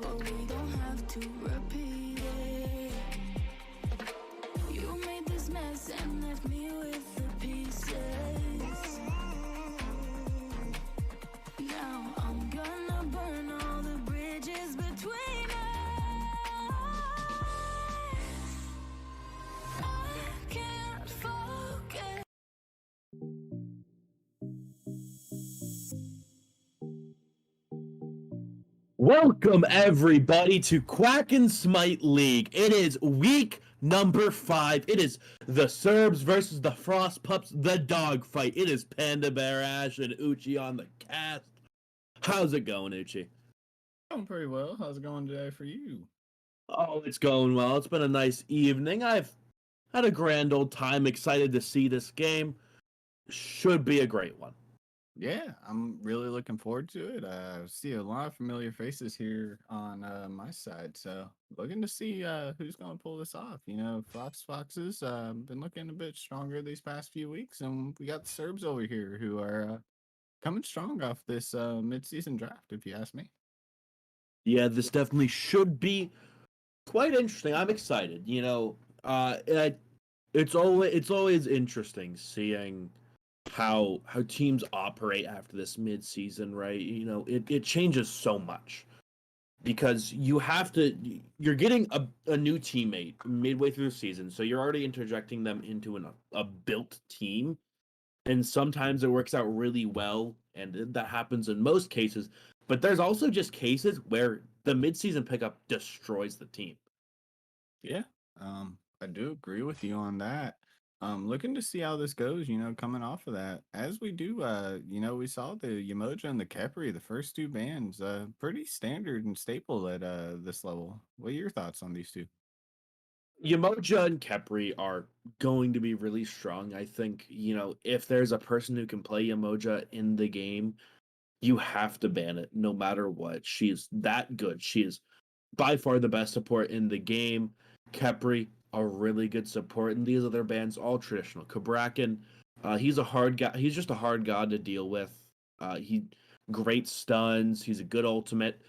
but we don't have to repeat it. You made this mess and left me with the pieces. Now I'm gonna burn all the bridges between us. I can't forget. Welcome everybody to Quack and Smite League. It is week number 5. It is the Serbs versus the Frost Pups, the dog fight. It is Panda Bear Ash and Uchi on the cast. How's it going, Uchi? Going pretty well. How's it going today for you? Oh, it's going well. It's been a nice evening. I've had a grand old time. Excited to see this game. Should be a great one. Yeah, I'm really looking forward to it. I see a lot of familiar faces here on my side, so looking to see who's going to pull this off. You know, Foxes been looking a bit stronger these past few weeks, and we got the Serbs over here who are coming strong off this mid-season draft, if you ask me. Yeah, this definitely should be quite interesting. I'm excited. It's always interesting seeing how teams operate after this midseason, right? It changes so much because you're getting a new teammate midway through the season, so you're already interjecting them into a built team, and sometimes it works out really well, and that happens in most cases. But there's also just cases where the midseason pickup destroys the team. Yeah, I do agree with you on that. Looking to see how this goes, coming off of that. As we do, we saw the Yamoja and the Kepri, the first two bands, pretty standard and staple at this level. What are your thoughts on these two? Yamoja and Kepri are going to be really strong. I think, if there's a person who can play Yamoja in the game, you have to ban it no matter what. She is that good. She is by far the best support in the game. Kepri, a really good support. And these other bands, all traditional. Kabrakan, he's a hard guy. He's just a hard god to deal with. He great stuns. He's a good ultimate.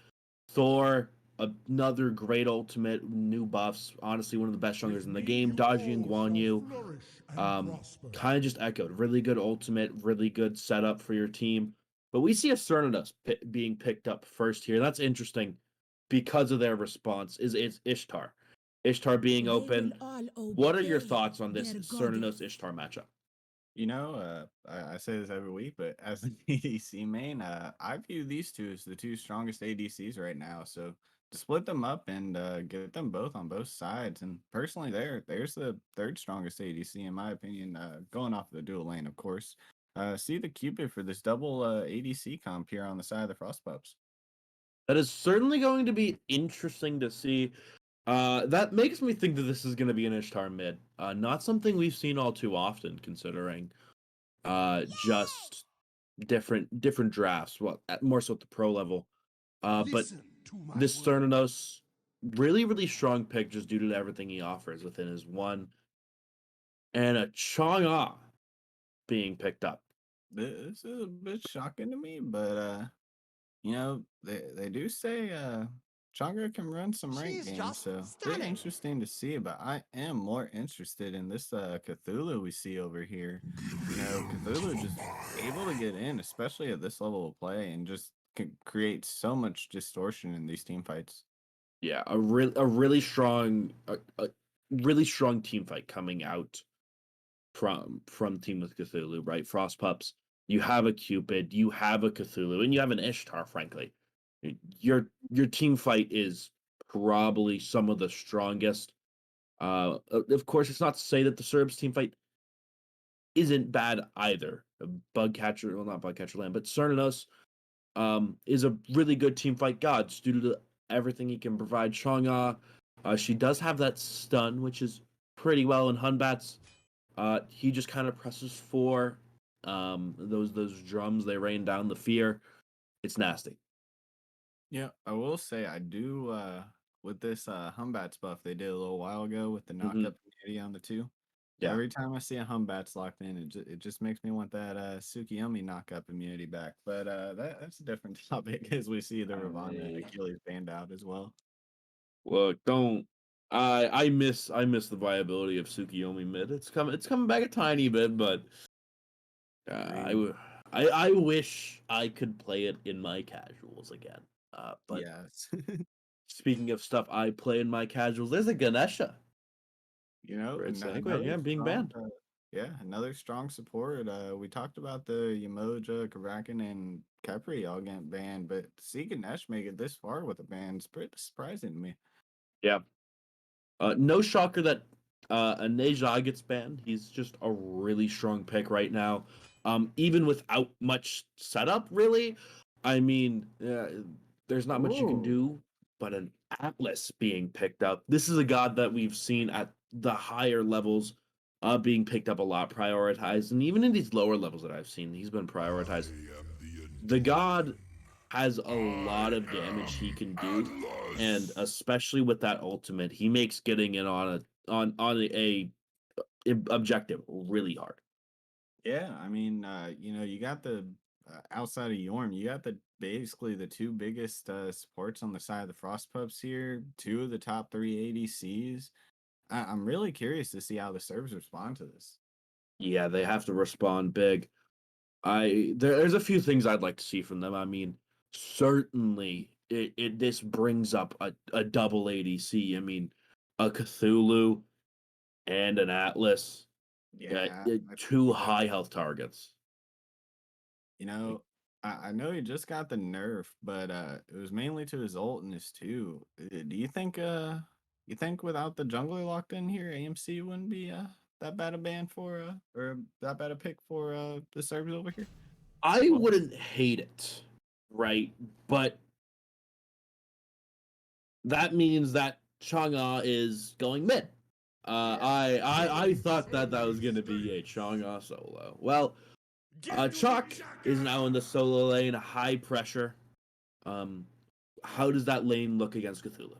Thor, another great ultimate, new buffs. Honestly, one of the best junglers in the game. Dodging and Guan Yu, kind of just echoed. Really good ultimate, really good setup for your team. But we see a Cernunnos being picked up first here. That's interesting because of their response. Is Ishtar. Ishtar being open. What are your thoughts on this Cernunnos Ishtar matchup? I say this every week, but as an ADC main, I view these two as the two strongest ADCs right now. So to split them up and get them both on both sides, and personally, there's the third strongest ADC in my opinion, going off the dual lane, of course. See the Cupid for this double ADC comp here on the side of the Frost Pups. That is certainly going to be interesting to see. That makes me think that this is going to be an Ishtar mid. Not something we've seen all too often, considering just different drafts. Well, more so at the pro level. But this Cernanos, really strong pick just due to everything he offers within his one, and a Chang'e being picked up. This is a bit shocking to me, but they do say Changa can run some rank games, so pretty interesting to see. But I am more interested in this Cthulhu we see over here. Cthulhu just able to get in, especially at this level of play, and just can create so much distortion in these team fights. Yeah, a really strong team fight coming out from Team with Cthulhu, right? Frost Pups. You have a Cupid, you have a Cthulhu, and you have an Ishtar. Frankly, your team fight is probably some of the strongest. Of course, it's not to say that the Serbs team fight isn't bad either. Bugcatcher, well, not Bugcatcher Land, but Cernanos is a really good team fight god due to everything he can provide. Chang'e, she does have that stun, which is pretty well in Hunbats. He just kind of presses for those drums. They rain down the fear. It's nasty. Yeah, I will say I do with this Humbats buff they did a little while ago with the Hmm. knockup immunity on the two. Yeah. Every time I see a Humbats locked in, it just makes me want that Tsukiyomi knockup immunity back. But that's a different topic as we see the Ravana I Achilles banned out as well. Look, don't. I miss the viability of Tsukiyomi mid. It's coming back a tiny bit, but I Agreed. w- I wish I could play it in my casuals again. But Yes. speaking of stuff I play in my casuals, there's a Ganesha. Great segue. Another Yeah, being strong, banned. another strong support. We talked about the Yamoja, Karakin, and Kepri all getting banned, but to see Ganesh make it this far with a ban is pretty surprising to me. Yeah. No shocker that Aneja gets banned. He's just a really strong pick right now. Even without much setup, really. I mean, there's not much you can Oh, do, but an Atlas being picked up. This is a god that we've seen at the higher levels being picked up a lot, prioritized, and even in these lower levels that I've seen, he's been prioritized. The god has a lot of damage he can do, and especially with that ultimate, he makes getting in on a objective really hard. yeah. You got the outside of Yorm, you got the basically the two biggest supports on the side of the Frost Pups here, two of the top three ADCs. I'm really curious to see how the Serbs respond to this. Yeah, they have to respond big. There's a few things I'd like to see from them. I mean, certainly it this brings up a double ADC. I mean, a Cthulhu and an Atlas, Yeah, I think two he high definitely. health targets. You Like, know, I know he just got the nerf, but it was mainly to his ult and his two. Do you think without the jungler locked in here, AMC wouldn't be that bad a ban for or that bad a pick for the Serbs over here? I Well, wouldn't hate it, right? But that means that Chang'e is going mid. yeah. I thought that was going to be a Chang'e solo. Well, Chalk is now in the solo lane, high pressure. Um, how does that lane look against Cthulhu?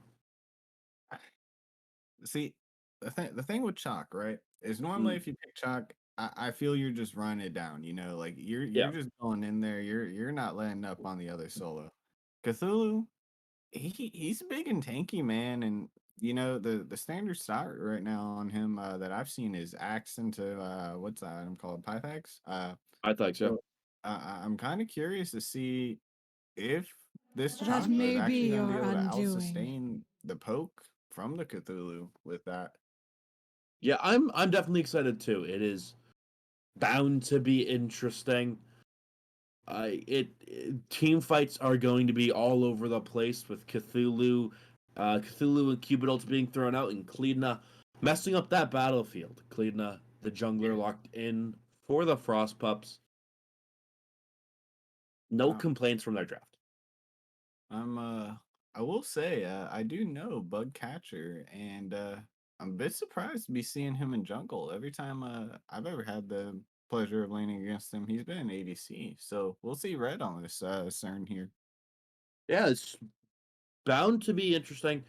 See, the thing with Chalk, right, is normally Mm, if you pick Chalk, I feel you're just running it down. Like you're yeah, just going in there. You're not letting up on the other solo. Cthulhu, he's big and tanky, man, and the standard start right now on him that I've seen is axe into what's that item called Pythax. I think so. So I'm kind of curious to see if this That Chakra is may be actually going to be your able to undoing. outsustain the poke from the Cthulhu with that. Yeah, I'm definitely excited too. It is bound to be interesting. Team fights are going to be all over the place with Cthulhu and Cupid being thrown out, and Kleedna messing up that battlefield. Kleedna, the jungler, Yes. locked in for the Frost Pups. No Um, complaints from their draft. I'm I will say I do know Bug Catcher and I'm a bit surprised to be seeing him in jungle. Every time I've ever had the pleasure of laning against him, he's been an ADC. So we'll see red on this CERN here. Yeah, it's bound to be interesting.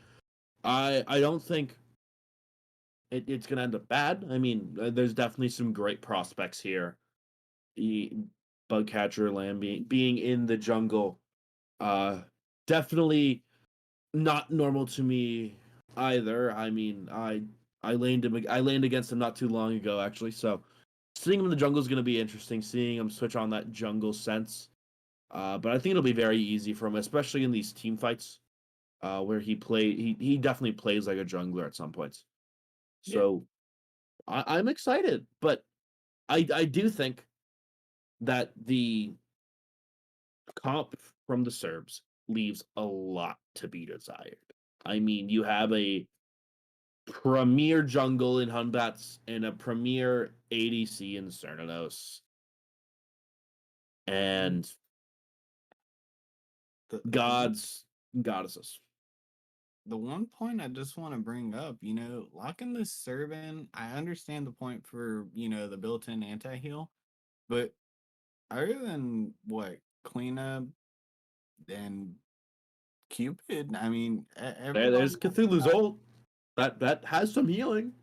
I don't think it's gonna end up bad. I mean, there's definitely some great prospects here. The Bugcatcher Lamb being in the jungle, uh, definitely not normal to me either. I mean, I laned against him not too long ago actually, so seeing him in the jungle is going to be interesting. Seeing him switch on that jungle sense, but I think it'll be very easy for him, especially in these team fights, where he definitely plays like a jungler at some points. Yeah. So I'm excited, but I do think that the comp from the Serbs leaves a lot to be desired. I mean, you have a premier jungle in Hunbats and a premier ADC in Cernanos Mm, and the one gods goddesses. the one point I just want to bring up, locking this Serban, I understand the point for, the built-in anti-heal, but other than what cleanup and Cupid, I mean, everybody There's else Cthulhu's ult that has some healing.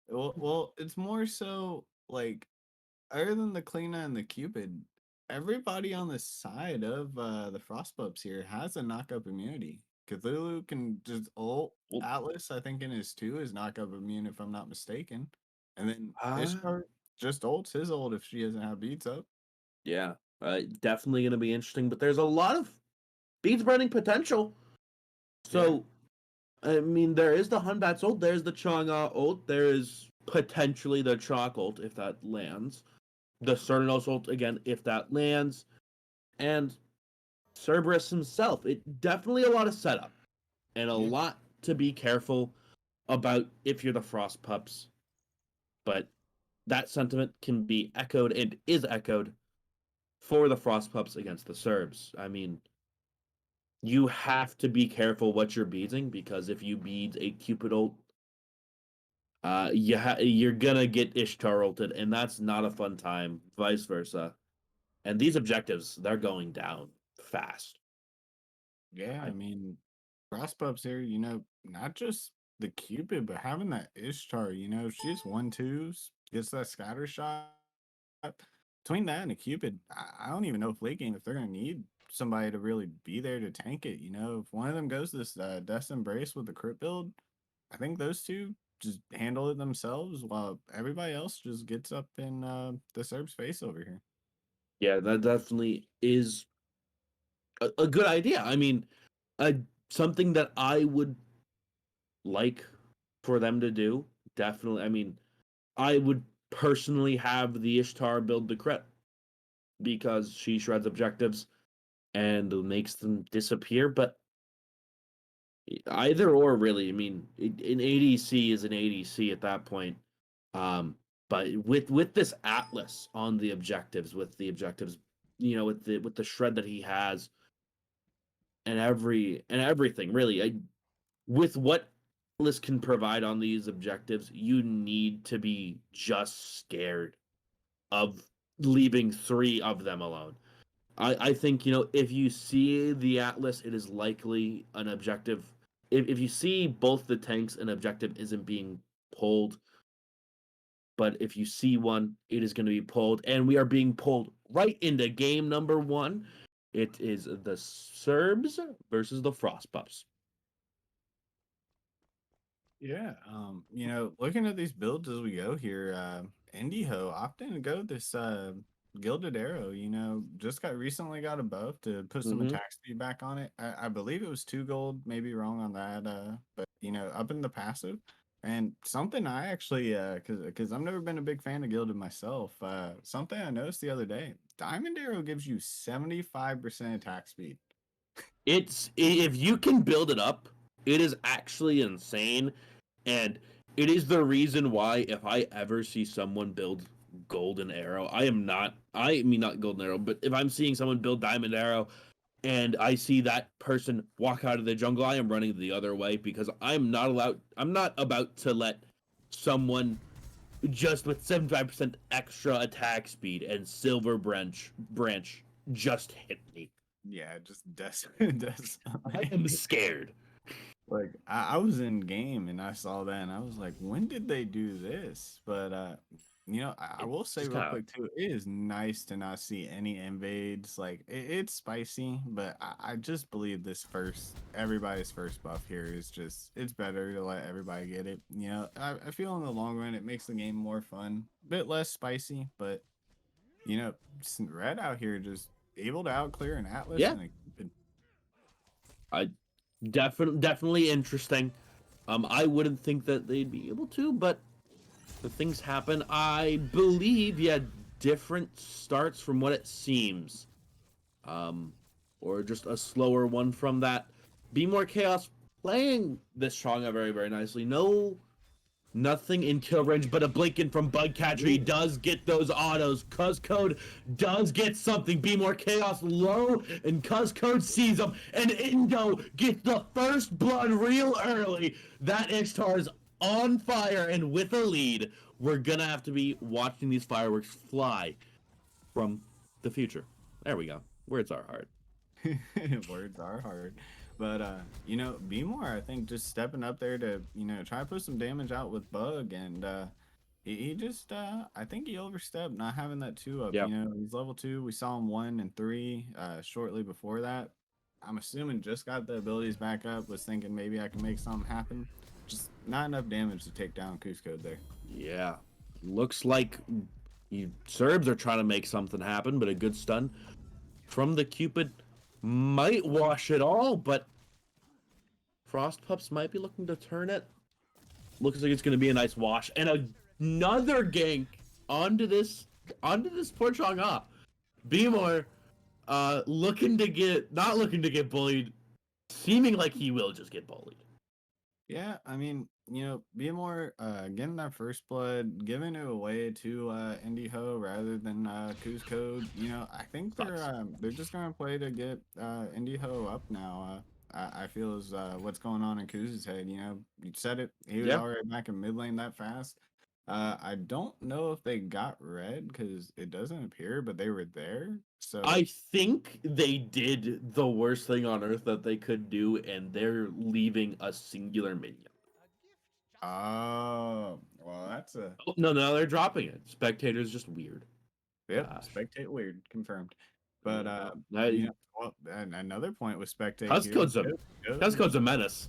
Well, it's more so like other than the Kleena and the Cupid, everybody on the side of the Frostpups here has a knockup immunity. Cthulhu can just ult. Well, Atlas, I think in his two is knockup immune if I'm not mistaken. And then uh, Ishtar just ults his ult if she doesn't have beats up. yeah, definitely going to be interesting. But there's a lot of bead spreading potential. Yeah. So, I mean, there is the Hunbat's ult, there's the Chang'e ult, there is potentially the Chalk ult if that lands. The Cernos ult again if that lands. And Cerberus himself. It definitely a lot of setup and a Yeah. lot to be careful about if you're the Frost Pups. But that sentiment can be echoed and is echoed for the Frost Pups against the Serbs. I mean, you have to be careful what you're beating because if you beat a Cupid ult, you're gonna get Ishtar ulted, and that's not a fun time. Vice versa, and these objectives they're going down fast. Yeah, I I mean, Frostpups here, not just the Cupid, but having that Ishtar, she's 1-2s, gets that scatter shot. Between that and a Cupid, I don't even know if late game if they're gonna need somebody to really be there to tank it. If one of them goes this Death Embrace with the crit build, I think those two just handle it themselves while everybody else just gets up in the Serb's face over here. yeah, that definitely is a good idea. I mean, uh, something that I would like for them to do. Definitely, I mean, I would personally have the Ishtar build the crit because she shreds objectives and makes them disappear. But either or, really, I mean, an ADC is an ADC at that point. Um, but with this Atlas on the objectives, with the objectives, with the shred that he has, and everything, really, with what Atlas can provide on these objectives, you need to be just scared of leaving three of them alone. I think, if you see the Atlas, it is likely an objective. If you see both the tanks, an objective isn't being pulled. But if you see one, it is going to be pulled. And we are being pulled right into game number one. It is the Serbs versus the Frostpups. Yeah, looking at these builds as we go here, Indiho opting to go this Gilded Arrow, just recently got a buff to put some Mm-hmm. attack speed back on it. I believe it was 2 gold, maybe wrong on that, but up in the passive. And something I actually because I've never been a big fan of Gilded myself, something I noticed the other day, Diamond Arrow gives you 75% attack speed. It's if you can build it up, it is actually insane. And it is the reason why if I ever see someone build Golden Arrow, I mean not Golden Arrow, but if I'm seeing someone build Diamond Arrow and I see that person walk out of the jungle, I am running the other way because I'm not about to let someone just with 75% extra attack speed and silver branch just hit me. Yeah, just I am scared. Like I was in game and I saw that and I was like, when did they do this? But I It will say just real kind of quick too, it is nice to not see any invades. Like it's spicy, but I just believe everybody's first buff here is just it's better to let everybody get it. I feel in the long run it makes the game more fun, bit less spicy, but Red out here just able to out clear an Atlas yeah. and a I definitely interesting. I wouldn't think that they'd be able to, but the things happen. I believe, yeah, different starts from what it seems. Um, or just a slower one from that. Be More Chaos playing this Chang'e very, very nicely. Nothing in kill range but a blinking from Bugcatcher. He does get those autos. Cuz Code does get something. Be More Chaos low, and Cuz Code sees him. And Indo gets the first blood real early. That Ishtar is on fire and with a lead. We're gonna have to be watching these fireworks fly from the future. There we go. Words are hard. Words are hard. But you know, Be More, I think, just stepping up there to, try to put some damage out with Bug, and he just I think he overstepped not having that 2-up. Yeah. He's level 2. We saw him 1 and 3 shortly before that. I'm assuming just got the abilities back up, was thinking maybe I can make something happen. Just not enough damage to take down Cusco there. Yeah. Looks like Serbs are trying to make something happen, but a good stun from the Cupid might wash it all, but Frost Pups might be looking to turn it. Looks like it's going to be a nice wash and another gank onto this poor Chang'e. Beemore not looking to get bullied, seeming like he will just get bullied. Yeah, I mean, Be More getting that first blood, giving it away to Indiho rather than Cusco. I think Sucks. they're just gonna play to get Indiho up now. I feel is what's going on in Kuz's head. You said it. He was Yeah. already back in mid lane that fast. I don't know if they got red because it doesn't appear, but they were there. So I think they did the worst thing on earth that they could do, and they're leaving a singular minion. oh well, that's a Oh, no, they're dropping it. Spectator's just weird. Yep, Gosh. spectate weird, confirmed. But That, well, and another point with spectate here. Cusco's a menace.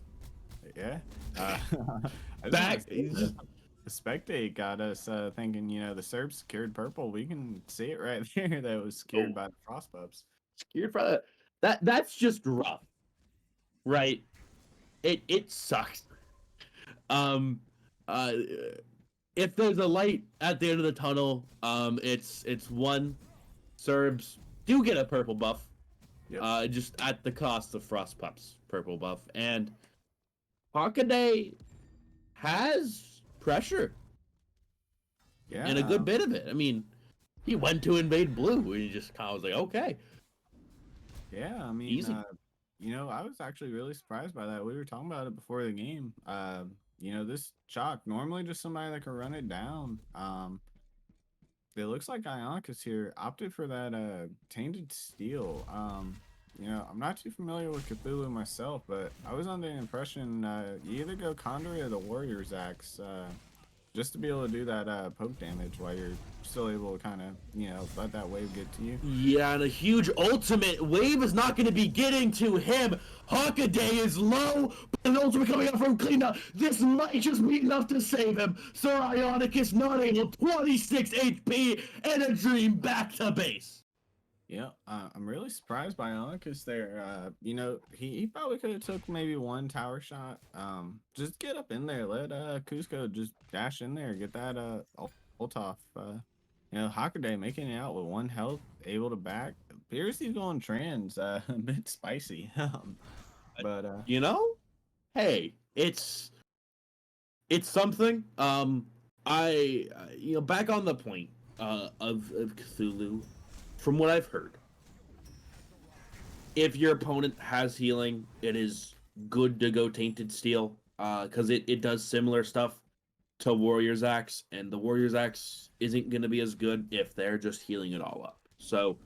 Yeah. Uh, I just Back, want to say he's just the spectate got us thinking. The Serbs secured purple. We can see it right there. That was secured by the frost pups. scared for that's just rough, right? It sucks. Um, uh, if there's a light at the end of the tunnel, it's one. Serbs do get a purple buff, Yep. just at the cost of Frost Pups purple buff, and Hockaday has pressure and a Yeah. good bit of it. I mean, he went to invade blue, and he just kind of was like, okay, Yeah. I mean, easy. I was actually really surprised by that. We were talking about it before the game. This chalk normally just somebody that can run it down. It looks like Ionicus here opted for that tainted steel. I'm not too familiar with Cthulhu myself, but I was under the impression you either go Condor or the Warrior's Axe, just to be able to do that poke damage while you're still able to kind of, let that wave get to you. Yeah, and a huge ultimate wave is not going to be getting to him. Hockaday is low, but an ultimate coming out from cleanup. This might just be enough to save him. Sir Ionicus not able, 26 HP, and a dream back to base. Yeah, I'm really surprised by Ionicus there. He probably could have took maybe one tower shot. Just get up in there, let Cusco just dash in there, get that ult off. Hockaday making it out with 1 health, able to back. Appears he's going trans, a bit spicy. But You know, hey, it's something. Back on the point of Cthulhu, from what I've heard, if your opponent has healing, it is good to go Tainted Steel, because it does similar stuff to Warrior's Axe, and the Warrior's Axe isn't going to be as good if they're just healing it all up. So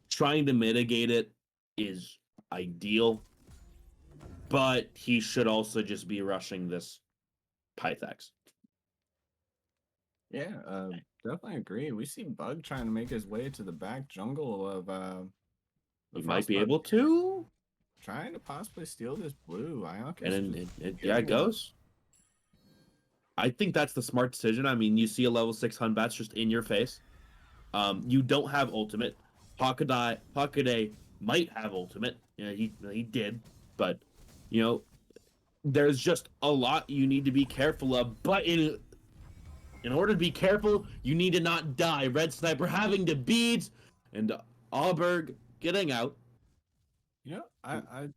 trying to mitigate it is ideal, but he should also just be rushing this Pythax. yeah, definitely agree. We see Bug trying to make his way to the back jungle of the He might be Frostbite, able to, trying to possibly steal this blue. and Ionicus just then yeah, it getting low. goes. I think that's the smart decision. I mean, you see a level 6 Hunbats just in your face. You don't have ultimate. Hockaday might have ultimate. Yeah, he did, but you know, there's just a lot you need to be careful of. But in order to be careful, you need to not die. Red Sniper having to beads, and Auberg getting out. I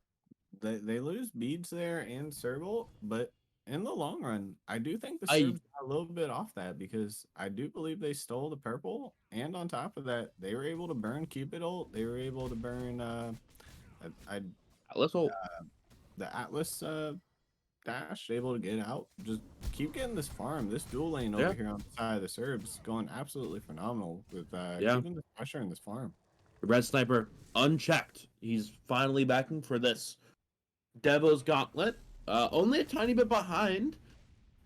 they lose beads there and Serval, but in the long run, I do think the I Serbs got a little bit off that because I do believe they stole the purple, and on top of that, they were able to burn Cupid ult. They were able to burn I let's hope. the Atlas dash, able to get out. Just keep getting this farm. This dual lane over Yeah, here on the side of the Serbs going absolutely phenomenal with yeah. keeping the pressure in this farm. Red Sniper unchecked. He's finally backing for this. Devo's Gauntlet, only a tiny bit behind,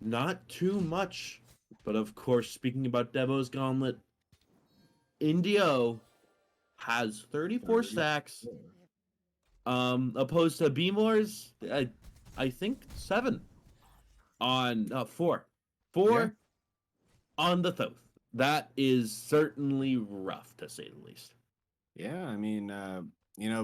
not too much. But of course, speaking about Devo's Gauntlet, Indio has 34 stacks, opposed to Beemor's, I think 7 on 4. Yeah. 4 on the Thoth. That is certainly rough, to say the least. Yeah, I mean,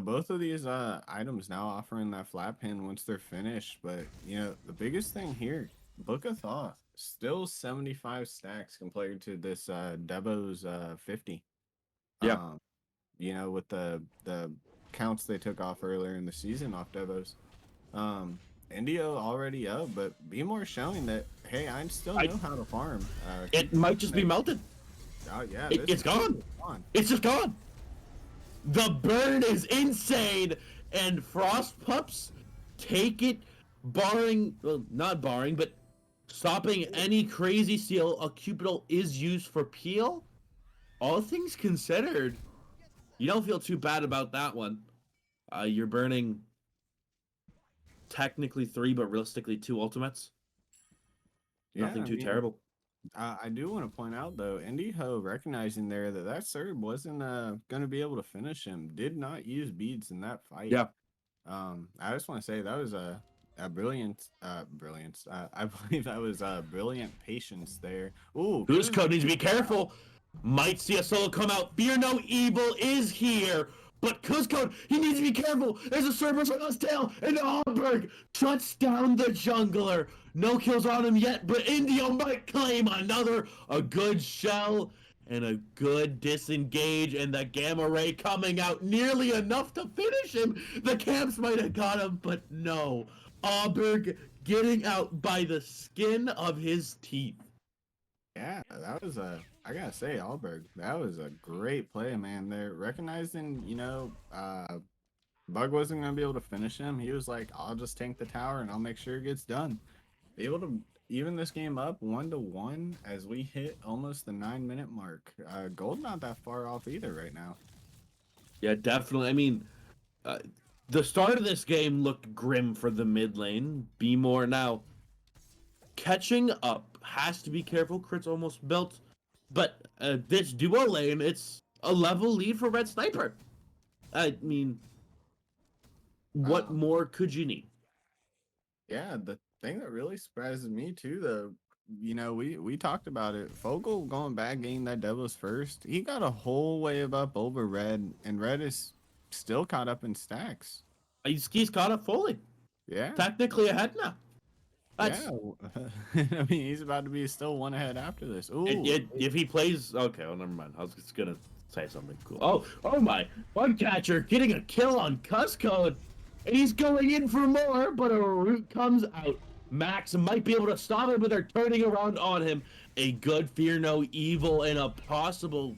both of these items now offering that flat pin once they're finished, but the biggest thing here, Book of Thoth, still 75 stacks compared to this Devo's 50. Yeah. With the counts they took off earlier in the season off Devos. Indio already up, but be more showing that hey, I still know how to farm. It might just be melted. Oh yeah, It's gone. It's just gone. The burn is insane, and Frost Pups take it, not barring, but stopping any crazy steal. A Cupidol is used for peel. All things considered, you don't feel too bad about that one. You're burning technically 3, but realistically 2 ultimates. Yeah, Nothing too terrible. I do want to point out though, Indiho recognizing there that Serb wasn't going to be able to finish him. Did not use beads in that fight. Yeah. I just want to say that was a brilliant brilliance. I believe that was brilliant patience there. Ooh, Cusco needs to be careful. Might see a solo come out. Fear no evil is here. But Cusco, he needs to be careful. There's a Cerberus on his tail, and Alberg shuts down the jungler. No kills on him yet, but Indio might claim a good shell and a good disengage, and the gamma ray coming out nearly enough to finish him. The camps might have got him, but no. Alberg getting out by the skin of his teeth. Yeah, that was I gotta say, Alberg, that was a great play, man. They're recognizing, Bug wasn't gonna be able to finish him. He was like, I'll just tank the tower and I'll make sure it gets done. Be able to even this game up 1-1 as we hit almost the 9-minute mark. Gold not that far off either right now. Yeah, definitely. I mean, the start of this game looked grim for the mid lane. Be more now. Catching up, has to be careful. Crit's almost built, but this duo lane, it's a level lead for Red Sniper. I mean, what more could you need? Yeah, the thing that really surprises me too, though, we talked about it. Fogel going back, getting that Devils first. He got a whole wave up over Red, and Red is still caught up in stacks. He's caught up fully. Yeah, Technically ahead now. yeah. I mean, he's about to be still one ahead after this. Ooh, if he plays, okay. Well, never mind. I was just gonna say something cool. Oh my! Bug catcher getting a kill on Cusco, and he's going in for more, but a root comes out. Max might be able to stop him, but they're turning around on him. A good fear no evil and a possible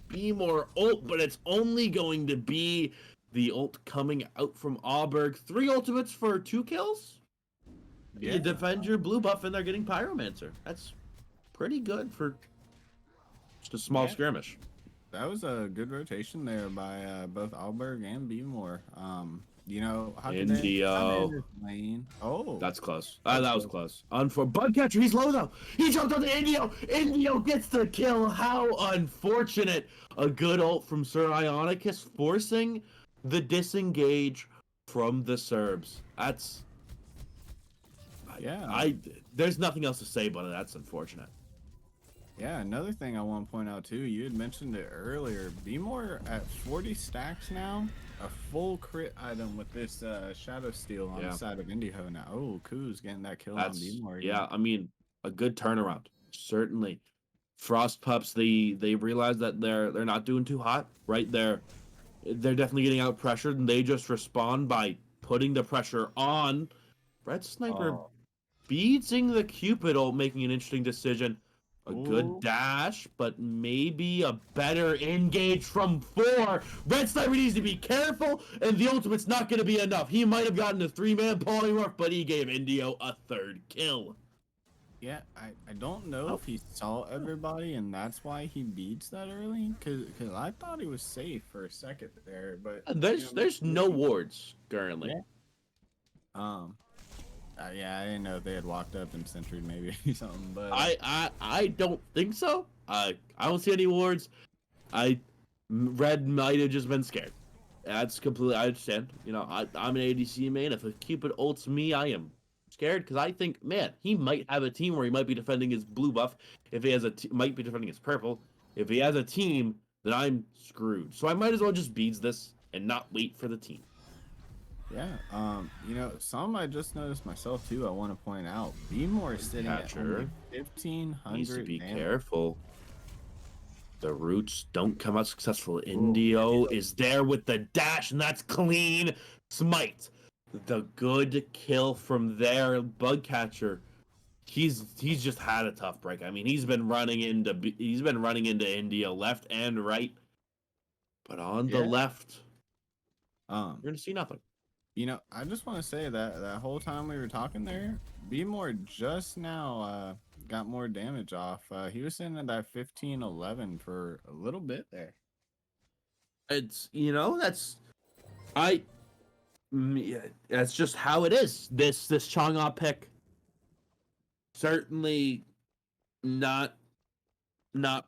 be more ult, but it's only going to be the ult coming out from Auberg. 3 ultimates for 2 kills. yeah. You defend your blue buff and they're getting Pyromancer. That's pretty good for just a small skirmish. That was a good rotation there by both Alberg and Beemore. Indio. Lane. Oh, That's close. That was close. For Bugcatcher, he's low though. He jumped on the Indio. Indio gets the kill. How unfortunate. A good ult from Sir Ionicus forcing the disengage from the Serbs. That's there's nothing else to say about it. That's unfortunate. yeah. Another thing I want to point out too, you had mentioned it earlier. Beemore at 40 stacks now, a full crit item with this Shadow Steel on the side of Indiho now. Oh, Koo's getting that kill on Beemore. Yeah, I mean, a good turnaround. Certainly. Frost Pups, they realize that they're not doing too hot, right? They're definitely getting out pressured, and they just respond by putting the pressure on. Red Sniper beating the Cupid ult, making an interesting decision. A good dash, but maybe a better engage from 4. Red Sniper needs to be careful, and the ultimate's not going to be enough. He might have gotten a 3-man polymorph, but he gave Indio a 3rd kill. Yeah, I don't know if he saw everybody, and that's why he beats that early. Cause I thought he was safe for a second there, but There's no wards currently. Um, yeah, I didn't know if they had walked up and centured maybe or something, but I don't think so. I don't see any wards. I Red might have just been scared. That's completely. I understand. I'm an ADC main. If a Cupid ults me, I am scared because I think, man, he might have a team where he might be defending his blue buff. If he has might be defending his purple. If he has a team, then I'm screwed. So I might as well just beads this and not wait for the team. yeah, some I just noticed myself too. I want to point out, Be More is sitting at only Catcher needs to 1,500 be damage. careful. The roots don't come out successful. Ooh, Indio is there with the dash, and that's clean smite. The good kill from there, bug catcher. He's just had a tough break. I mean, he's been running into Indio left and right, but on the yeah. left, Um, you're gonna see nothing. I just want to say that that whole time we were talking there, Be More just now got more damage off. He was sitting at that 1511 for a little bit there. It's I yeah, that's just how it is. This Chang'e pick certainly not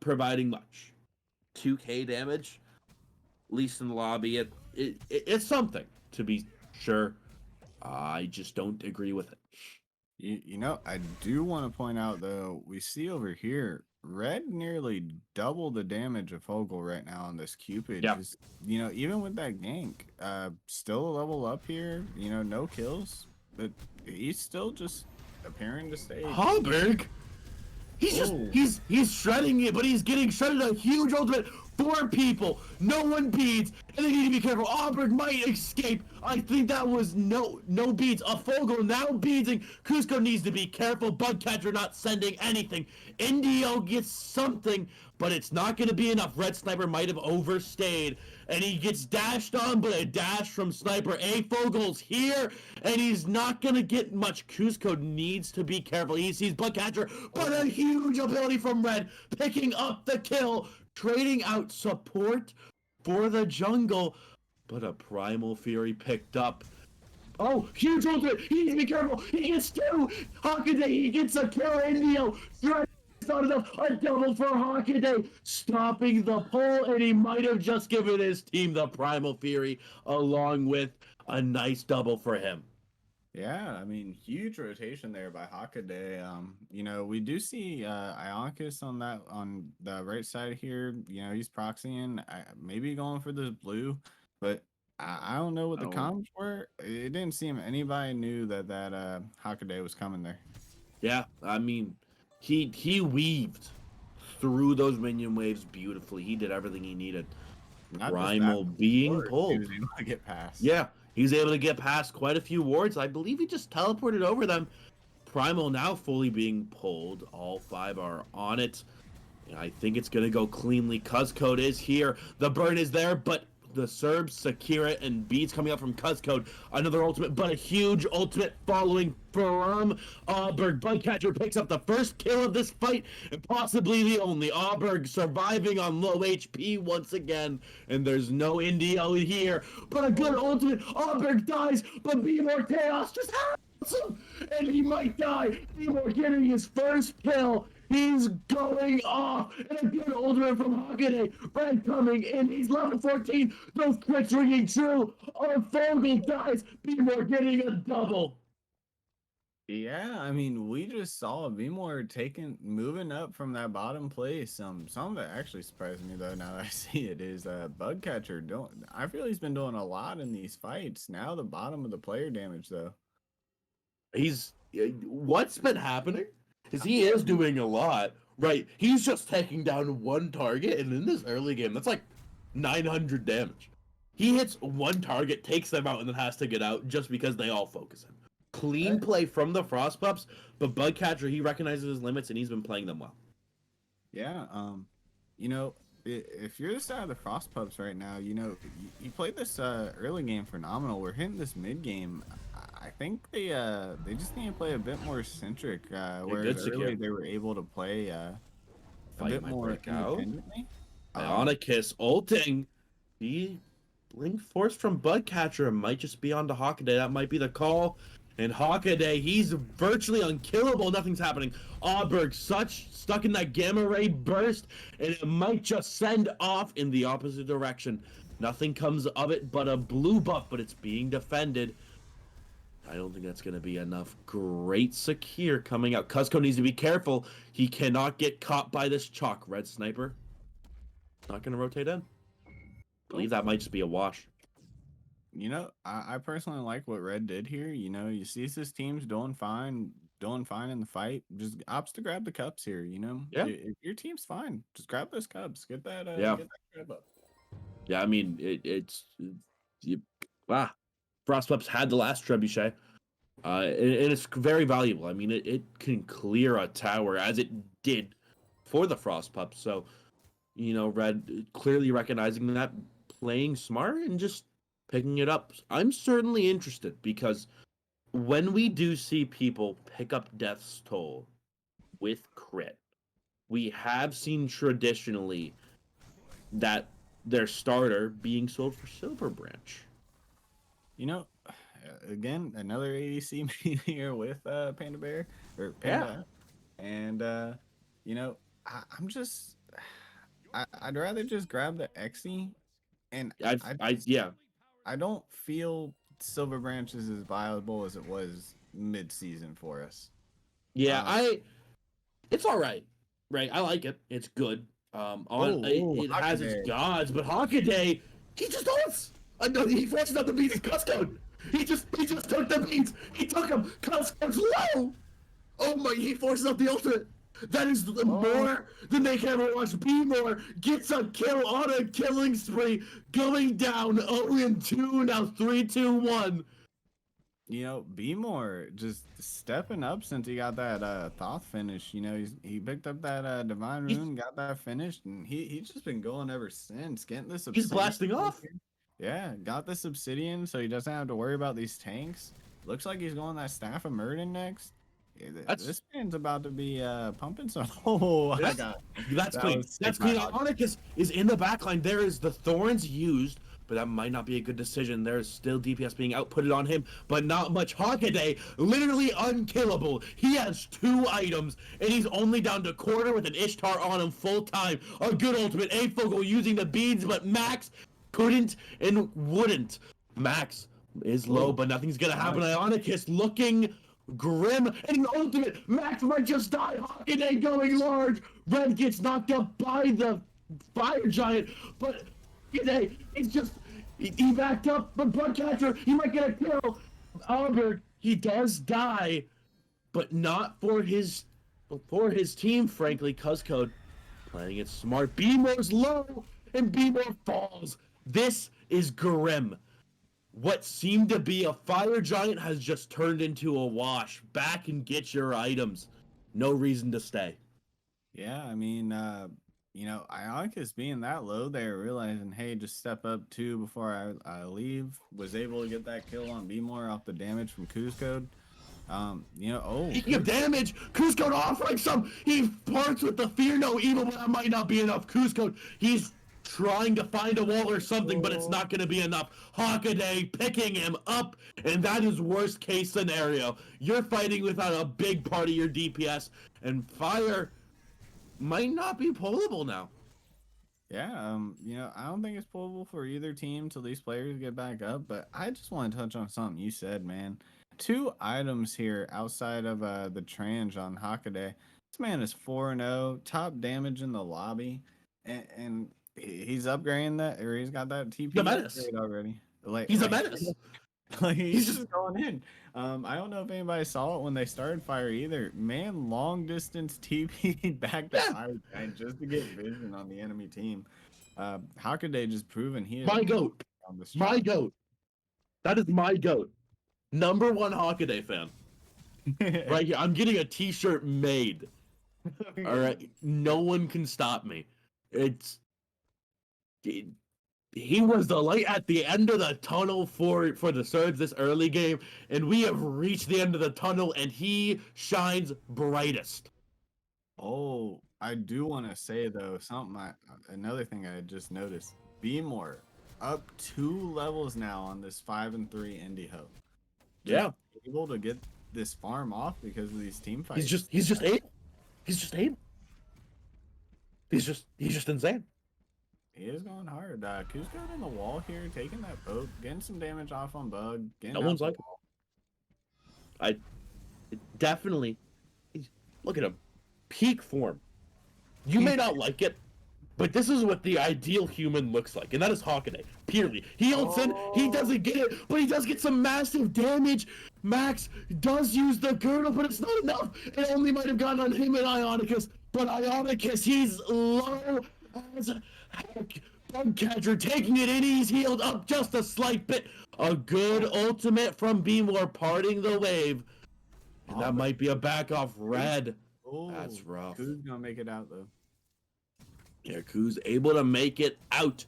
providing much. 2k damage, at least in the lobby. It's something to be sure. I just don't agree with it. I do want to point out though, we see over here, Red nearly double the damage of Fogel right now on this Cupid. Yeah. Just even with that gank, still a level up here. No kills, but he's still just appearing to stay. Hallberg, Oh, he's shredding it, but he's getting shredded a huge ultimate. 4 people, no one beads, and they need to be careful. Auburn might escape. I think that was no beads. A Fogel now beadsing. Cusco needs to be careful. Bugcatcher not sending anything. Indio gets something, but it's not going to be enough. Red Sniper might have overstayed, and he gets dashed on, but a dash from Sniper. A Fogel's here, and he's not going to get much. Cusco needs to be careful. He sees Bugcatcher, but a huge ability from Red, picking up the kill, trading out support for the jungle, but a Primal Fury picked up. Oh, huge ultimate! He needs to be careful! He gets 2! Hockaday, he gets a kill, Indio! It's not enough! A double for Hockaday! Stopping the pull, and he might have just given his team the Primal Fury, along with a nice double for him. yeah, I mean, huge rotation there by Hockaday. We do see Ionicus on the right side here. He's proxying, maybe going for this blue, but I don't know what the comms were. It didn't seem anybody knew that Hockaday was coming there. Yeah, I mean, he weaved through those minion waves beautifully. He did everything he needed. Not just that, Primal being he pulled. was able to get past. Yeah, he's able to get past quite a few wards. I believe he just teleported over them. Primal now fully being pulled. All 5 are on it. And I think it's going to go cleanly. Cuzcode is here. The burn is there, but the Serbs, Sakira, and Beats coming up from Cuzcode. Another ultimate, but a huge ultimate following from Auberg. Bugcatcher picks up the first kill of this fight, and possibly the only. Auberg surviving on low HP once again, and there's no Indio here, but a good ultimate. Auberg dies, but Be More Chaos just helps him, and he might die. Be More getting his first kill. He's going off, and a good ultimate from Hockaday. Red coming in. He's level 14. Those crits ringing true. Our Fogel dies. Be More getting a double. Yeah, I mean, we just saw Vmore moving up from that bottom place. Something that actually surprised me though, now that I see it, is Bugcatcher I feel he's been doing a lot in these fights. Now the bottom of the player damage though. What's been happening is he is doing a lot, right? He's just taking down one target, and in this early game, that's like 900 damage. He hits one target, takes them out, and then has to get out just because they all focus him. Clean play from the Frost Pups, but Bugcatcher, he recognizes his limits, and he's been playing them well. Yeah, if you're the side of the Frost Pups right now, you played this early game phenomenal. We're hitting this mid game. I think they just need to play a bit more centric. Whereas early they were able to play a bit more independently. Ionicus ulting. He Blink Force from Budcatcher might just be on to Hockaday. That might be the call. And Hockaday, he's virtually unkillable. Nothing's happening. Auberg, stuck in that gamma ray burst, and it might just send off in the opposite direction. Nothing comes of it but a blue buff, but it's being defended. I don't think that's going to be enough. Great secure coming out. Cuzco needs to be careful. He cannot get caught by this chalk. Red Sniper. Not going to rotate in. Believe that might just be a wash. I personally like what Red did here. You see his team's doing fine in the fight. Just opts to grab the cups here. Yeah. If your team's fine, just grab those cups. Get that Yeah. get that grab up. Yeah, I mean, Frost Pups had the last trebuchet. And it's very valuable. I mean, it can clear a tower as it did for the Frost Pups. So, Red clearly recognizing that, playing smart and just picking it up. I'm certainly interested because when we do see people pick up Death's Toll with crit, we have seen traditionally that their starter being sold for Silver Branch. Again, another ADC here with Panda Bear or Panda, and I'm just I'd rather just grab the Xe, and I don't feel Silver Branch is as viable as it was mid-season for us. Yeah, it's all right. Right, I like it. It's good. It has its gods, but Hockaday, he just ults. No, he forces out the beats. Cusco. He just took the beats. He took him. Cusco's low. Oh my! He forces out the ultimate. That is more than they can ever watch. B-More gets a kill on a killing spree, going down 0-2, now 3-2-1. B-More just stepping up since he got that Thoth finish. He picked up that Divine Rune, got that finished, and he's just been going ever since. Getting this He's blasting off. Yeah, got this obsidian, so he doesn't have to worry about these tanks. Looks like he's going that Staff of Murden next. This man's about to be pumping some. That's clean. That's clean. Onyx is in the backline. There is the Thorns used, but that might not be a good decision. There's still DPS being outputted on him, but not much. Hockaday, literally unkillable. He has 2 items, and he's only down to quarter with an Ishtar on him full time. A good ultimate. Afogel using the beads, but Max couldn't and wouldn't. Max is low, but nothing's gonna happen. Ionicus looking grim, and the ultimate. Max might just die. Hockaday going large. Red gets knocked up by the fire giant, but Hockaday is just he backed up. But Bloodcatcher, he might get a kill. Albert, he does die, but not for his team. Frankly, Cuzcode playing it smart. B-More's low, and B-More falls. This is grim. What seemed to be a fire giant has just turned into a wash. Back and get your items. No reason to stay. Yeah, I mean, Ionicus being that low there, realizing, hey, just step up 2 before I leave. Was able to get that kill on B-More off the damage from Cuzcode. Speaking of damage, Cuzcode offering some. He parts with the Fear No Evil, but that might not be enough. Cuzcode, he's trying to find a wall or something, but it's not going to be enough. Hockaday picking him up, and that is worst case scenario. You're fighting without a big part of your DPS, and fire might not be pullable now. Yeah, I don't think it's pullable for either team till these players get back up, but I just want to touch on something you said, man. 2 items here outside of the Trange on Hockaday. This man is 4-0, top damage in the lobby, and he's upgrading that, or he's got that TP upgrade already. He's a menace. He's just going in. I don't know if anybody saw it when they started fire either. Man, long distance TP back to fire just to get vision on the enemy team. Hockaday just proven he is my goat. My goat. That is my goat. Number 1 Hockaday fan. Right here. I'm getting a t-shirt made. All right. No one can stop me. He was the light at the end of the tunnel for the Surge this early game, and we have reached the end of the tunnel, and he shines brightest. Oh, I do want to say though, another thing I just noticed. B-More up 2 levels now on this 5-3 indie hoe. Just Yeah, able to get this farm off because of these team he's fights. just he's just able. He's just able. He's just insane. He is going hard. Cusco in the wall here, taking that poke, getting some damage off on Bug, No getting out one's the like wall. I definitely. Look at him, peak form. You may not like it, but this is what the ideal human looks like, and that is Hawkeye. Purely, he ults in, he doesn't get it, but he does get some massive damage. Max does use the girdle, but it's not enough. It only might have gone on him and Ionicus, but Ionicus, he's low as heck. Bugcatcher taking it in, he's healed up just a slight bit. A good ultimate from B-More parting the wave. And that might be a back off red. That's rough. Who's gonna make it out though? Yaku's able to make it out,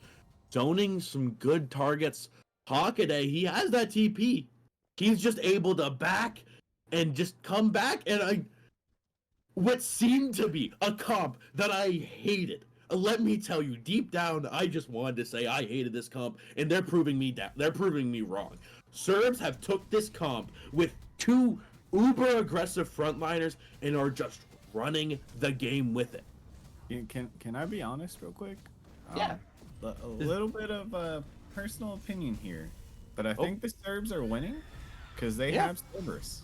zoning some good targets. Hawkeye, he has that TP. He's just able to back and just come back. And what seemed to be a comp that I hated. Let me tell you, deep down, I just wanted to say I hated this comp, and they're proving me down. They're proving me wrong. Serbs have took this comp with two uber aggressive frontliners and are just running the game with it. Can I be honest real quick? Yeah. A little bit of a personal opinion here, but I think the Serbs are winning because they have Cerberus.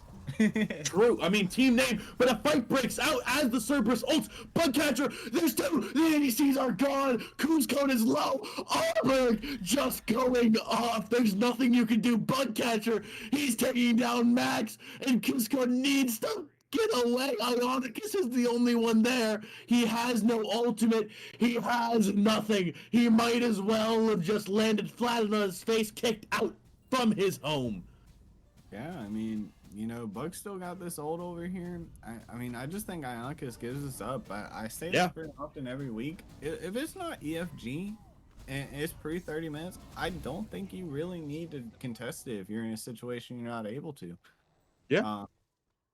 True. I mean, team name, but a fight breaks out as the Cerberus ults. Bugcatcher, there's two. The ADCs are gone. Kuzcon is low. Auberg just going off. There's nothing you can do. Bugcatcher, he's taking down Max, and Kuzcon needs to get away. Ionicus is the only one there. He has no ultimate. He has nothing. He might as well have just landed flat on his face, kicked out from his home. Yeah, I mean, Bug still got this ult over here. I mean, I just think Ionicus gives us up. I say this pretty often every week. If it's not EFG and it's pre 30 minutes, I don't think you really need to contest it if you're in a situation you're not able to. Yeah.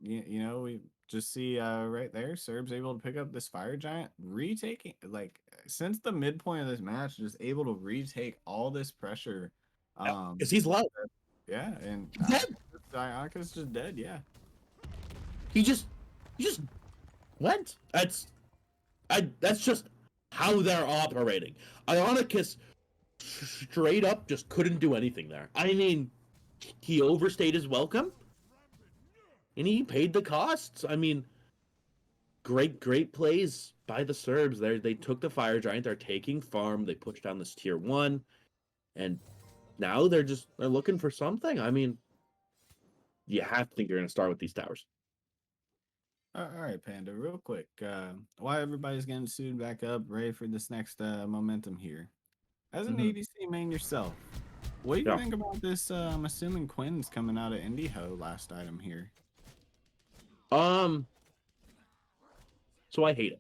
We just see right there, Serb's able to pick up this fire giant, retaking since the midpoint of this match, just able to retake all this pressure. Because he's low. Yeah, and Ionicus just dead. Yeah, He just went. That's just how they're operating. Ionicus straight up just couldn't do anything there. I mean, he overstayed his welcome, and he paid the costs. I mean, great plays by the Serbs. They took the fire giant. They're taking farm. They pushed down this tier 1, and now they're looking for something. I mean, you have to think you're going to start with these towers. All right, Panda, real quick. While everybody's getting suited back up, ready for this next momentum here. As an ADC main yourself, what do you think about this? I'm assuming Quinn's coming out of IndieHo last item here. So I hate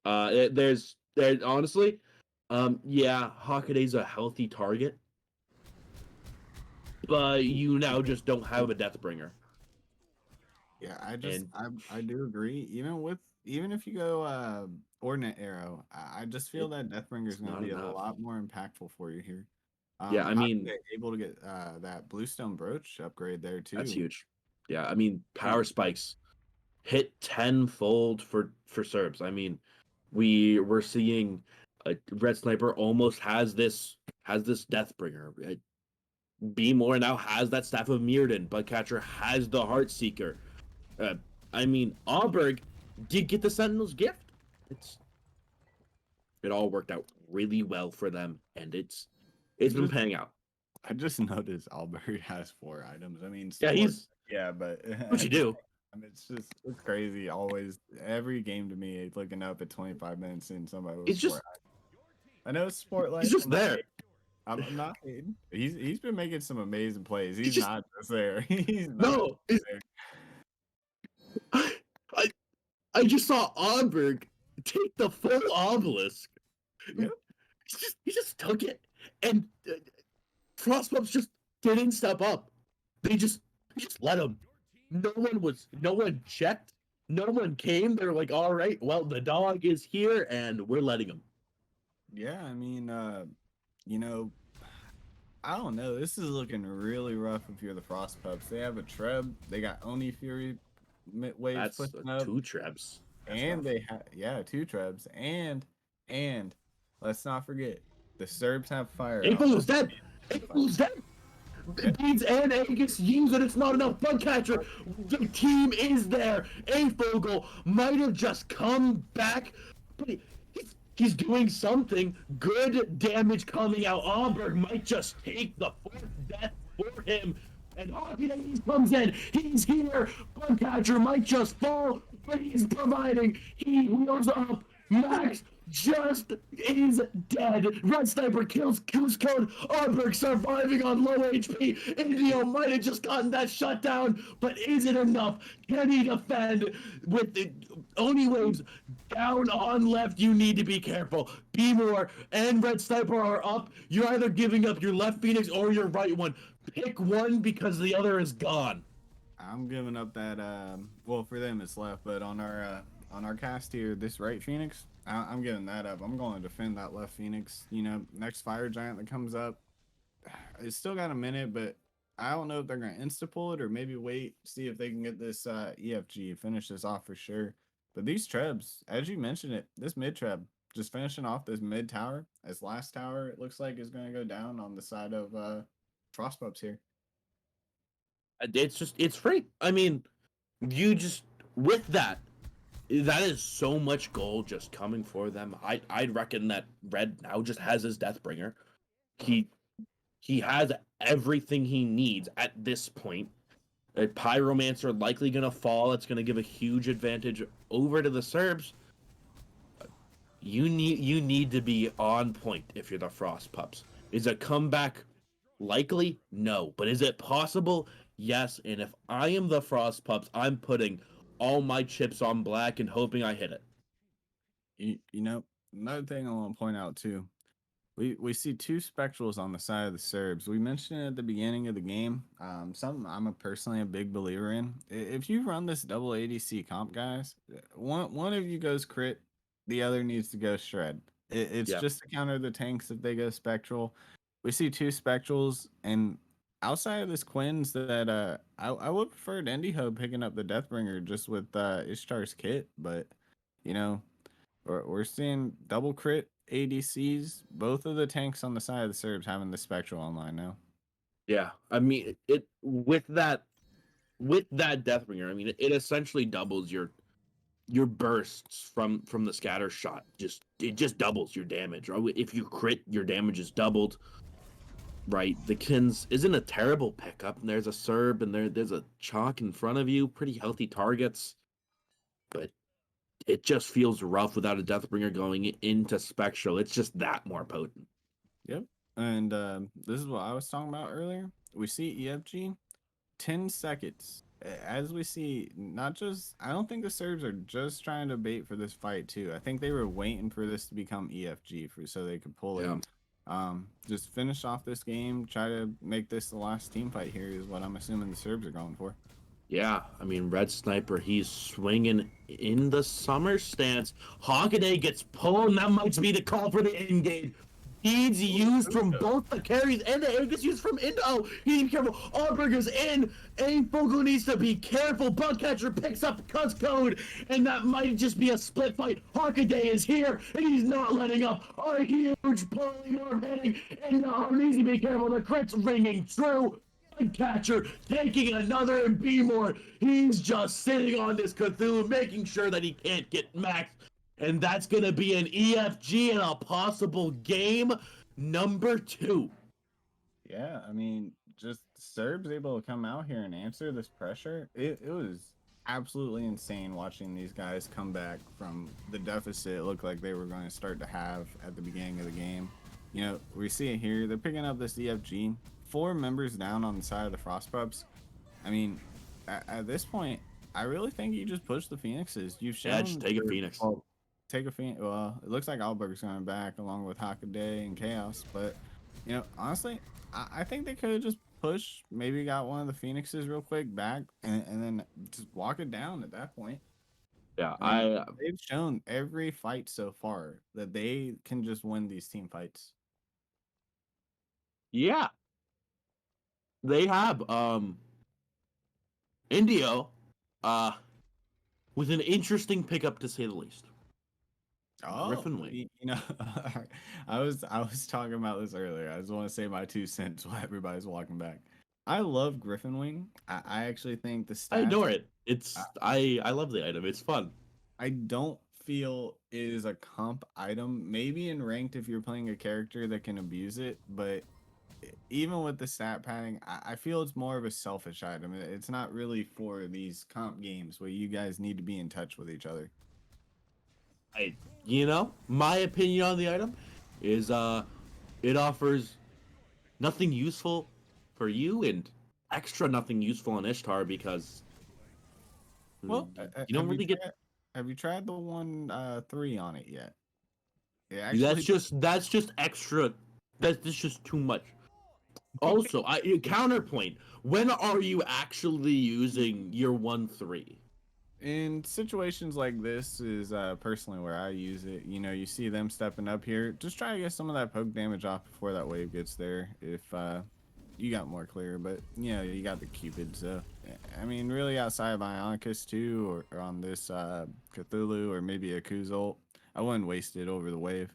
it. There's honestly, yeah, Hawkeye's a healthy target, but you now just don't have a Deathbringer. Yeah, I do agree. Even if you go Ordnate Arrow, I just feel that Deathbringer is going to be a lot more impactful for you here. Yeah, I mean, able to get that Bluestone Brooch upgrade there too. That's huge. Yeah, I mean, power spikes hit tenfold for Serbs. I mean, we're seeing Red Sniper almost has this Deathbringer. B More now has that Staff of Mirrodin. Bugcatcher has the Heartseeker. I mean, Auberg did get the Sentinel's gift. It all worked out really well for them, and it's been paying out. I just noticed Auberg has 4 items. I mean, but what you do? I mean, it's crazy. Always, every game to me, looking up at 25 minutes in somebody with 4 items. I know it's sport like he's just there. I'm not hating. He's been making some amazing plays. He's not just there. He's there. I just saw Auberg take the full obelisk. Yep. He just took it, and Frostpups just didn't step up. They just let him. No one checked. No one came. They're like, all right, well, the dog is here, and we're letting him. Yeah, I mean, you know, I don't know. This is looking really rough if you're the Frost Pups. They have a Treb. They got Oni Fury waves That's pushing up, two Trebs. That's and rough. they have yeah, two Trebs, and let's not forget the Serbs have Fire Elf. April's This dead. fight. April's dead. Yeah, Beads and Angus use it. It's not enough. Bug catcher. The team is there. A Fogel might have just come back, but he's doing something. Good damage coming out. Auberg might just take the fourth death for him. And Hawkins comes in. He's here. Bug catcher might just fall, but he's providing. He wheels up. Max just is dead. Red Sniper kills Goose Code. Auberg surviving on low HP. Indio might have just gotten that shutdown, but is it enough? Can he defend with the Oni waves down on left? You need to be careful. B-More and Red Sniper are up. You're either giving up your left Phoenix or your right one. Pick one because the other is gone. I'm giving up that. Well, for them it's left, but on our cast here, this right Phoenix, I'm giving that up. I'm going to defend that left Phoenix. You know, next Fire Giant that comes up, it's still got a minute, but I don't know if they're gonna insta pull it or maybe wait, see if they can get this EFG finish this off for sure. But these trebs, as you mentioned it, this mid treb just finishing off this mid tower. As last tower, it looks like is gonna go down on the side of Frostpups here. It's free. I mean, you just with that is so much gold just coming for them. I'd reckon that Red now just has his Deathbringer. He he has everything he needs at this point. A Pyromancer likely gonna fall. It's gonna give a huge advantage over to the Serbs. You need to be on point if you're the Frost Pups. Is a comeback likely? No. But is it possible? Yes. And if I am the Frost Pups, I'm putting all my chips on black and hoping I hit it. You know, another thing I want to point out too. We see two spectrals on the side of the Serbs. We mentioned it at the beginning of the game. Something I'm personally a big believer in. If you run this double ADC comp, guys, one of you goes crit, the other needs to go shred. It's Yeah. just to counter the tanks if they go spectral. We see two spectrals, and outside of this Quinn's, that I would prefer Indy Hub picking up the Deathbringer just with Ishtar's kit, but you know we're seeing double crit ADCs. Both of the tanks on the side of the Serbs having the Spectral online now. Yeah. I mean it with that Deathbringer, I mean it essentially doubles your bursts from the scatter shot. It just doubles your damage. Or if you crit, your damage is doubled. Right, the Kins isn't a terrible pickup. And there's a Serb and there's a Chalk in front of you, pretty healthy targets. But it just feels rough without a Deathbringer going into Spectral. It's just that more potent. Yep. And this is what I was talking about earlier. We see EFG 10 seconds. As we see, not just, I don't think the Serbs are just trying to bait for this fight, too. I think they were waiting for this to become EFG so they could pull Yeah. it. Just finish off this game, try to make this the last team fight here, is what I'm assuming the Serbs are going for. Yeah, I mean, Red Sniper, he's swinging in the summer stance. Hockaday gets pulled, and that might be the call for the engage. Beads used from both the carries and the Aegis used from Indo. Oh, he needs to be careful. Allberger's in. A Fogel needs to be careful. Bugcatcher picks up Cuss Code, and that might just be a split fight. Hockaday is here, and he's not letting up. A huge polymorph hitting, and needs to be careful. The crit's ringing true. Catcher taking another and be more. He's just sitting on this Cthulhu, making sure that he can't get maxed. And that's going to be an EFG and a possible game number 2. Yeah, I mean, just Serbs able to come out here and answer this pressure. It was absolutely insane watching these guys come back from the deficit it looked like they were going to start to have at the beginning of the game. You know, we see it here. They're picking up this EFG. 4 members down on the side of the Frost Pups. I mean, at this point, I really think you just push the Phoenixes. You've shown. Yeah, just take a Phoenix. Well, take a Phoenix. Well, it looks like Alberg's going back along with Hockaday and Chaos. But, you know, honestly, I think they could have just pushed, maybe got one of the Phoenixes real quick back and then just walk it down at that point. Yeah, I mean, they've shown every fight so far that they can just win these team fights. yeah, they have. Indio, uh, was an interesting pickup to say the least. Oh, Griffin Wing. I was talking about this earlier. I just want to say my 2 cents while everybody's walking back. I love Griffin Wing. I actually think the I stats. adore it. I, I love the item. It's fun. I don't feel it is a comp item. Maybe in ranked if you're playing a character that can abuse it, but even with the stat padding, I feel it's more of a selfish item. It's not really for these comp games where you guys need to be in touch with each other. I, my opinion on the item is it offers nothing useful for you and extra nothing useful on Ishtar because Well, you don't really get. have you tried the one 3 on it yet? It That's actually just extra. That's just too much. Also, counterpoint. When are you actually using your 1-3? in situations like this is personally where I use it. You know, you see them stepping up here. Just try to get some of that poke damage off before that wave gets there. If you got more clear, but you got the Cupid. So I mean, really outside of Ionicus too, or on this Cthulhu, or maybe a Kuzult, I wouldn't waste it over the wave.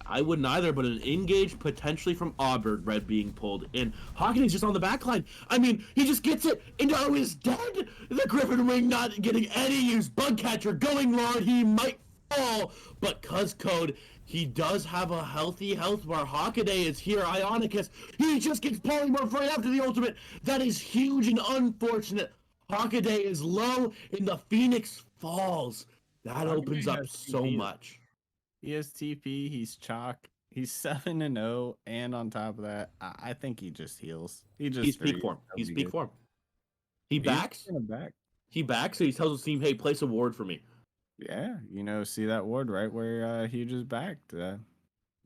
I wouldn't either, but an engage potentially from Auburn Red being pulled in. Hawkins just on the back line. I mean, he just gets it, and oh, is dead. The Griffin Wing not getting any use. Bugcatcher going Lord, he might fall, but cuz code, he does have a healthy health bar. Hawkeye is here. Ionicus, he just gets polymorph right after the ultimate. That is huge and unfortunate. Hawkeye is low, and the Phoenix falls. That opens Hawkeye up has so TP. much. He has TP. He's chalk. He's 7-0, and on top of that, I think he just heals. He He's just peak 3. form. That'll He's be peak good. form. He He's backs. gonna back. He backs, and he tells his team, "Hey, place a ward for me." Yeah, see that ward right where he just backed.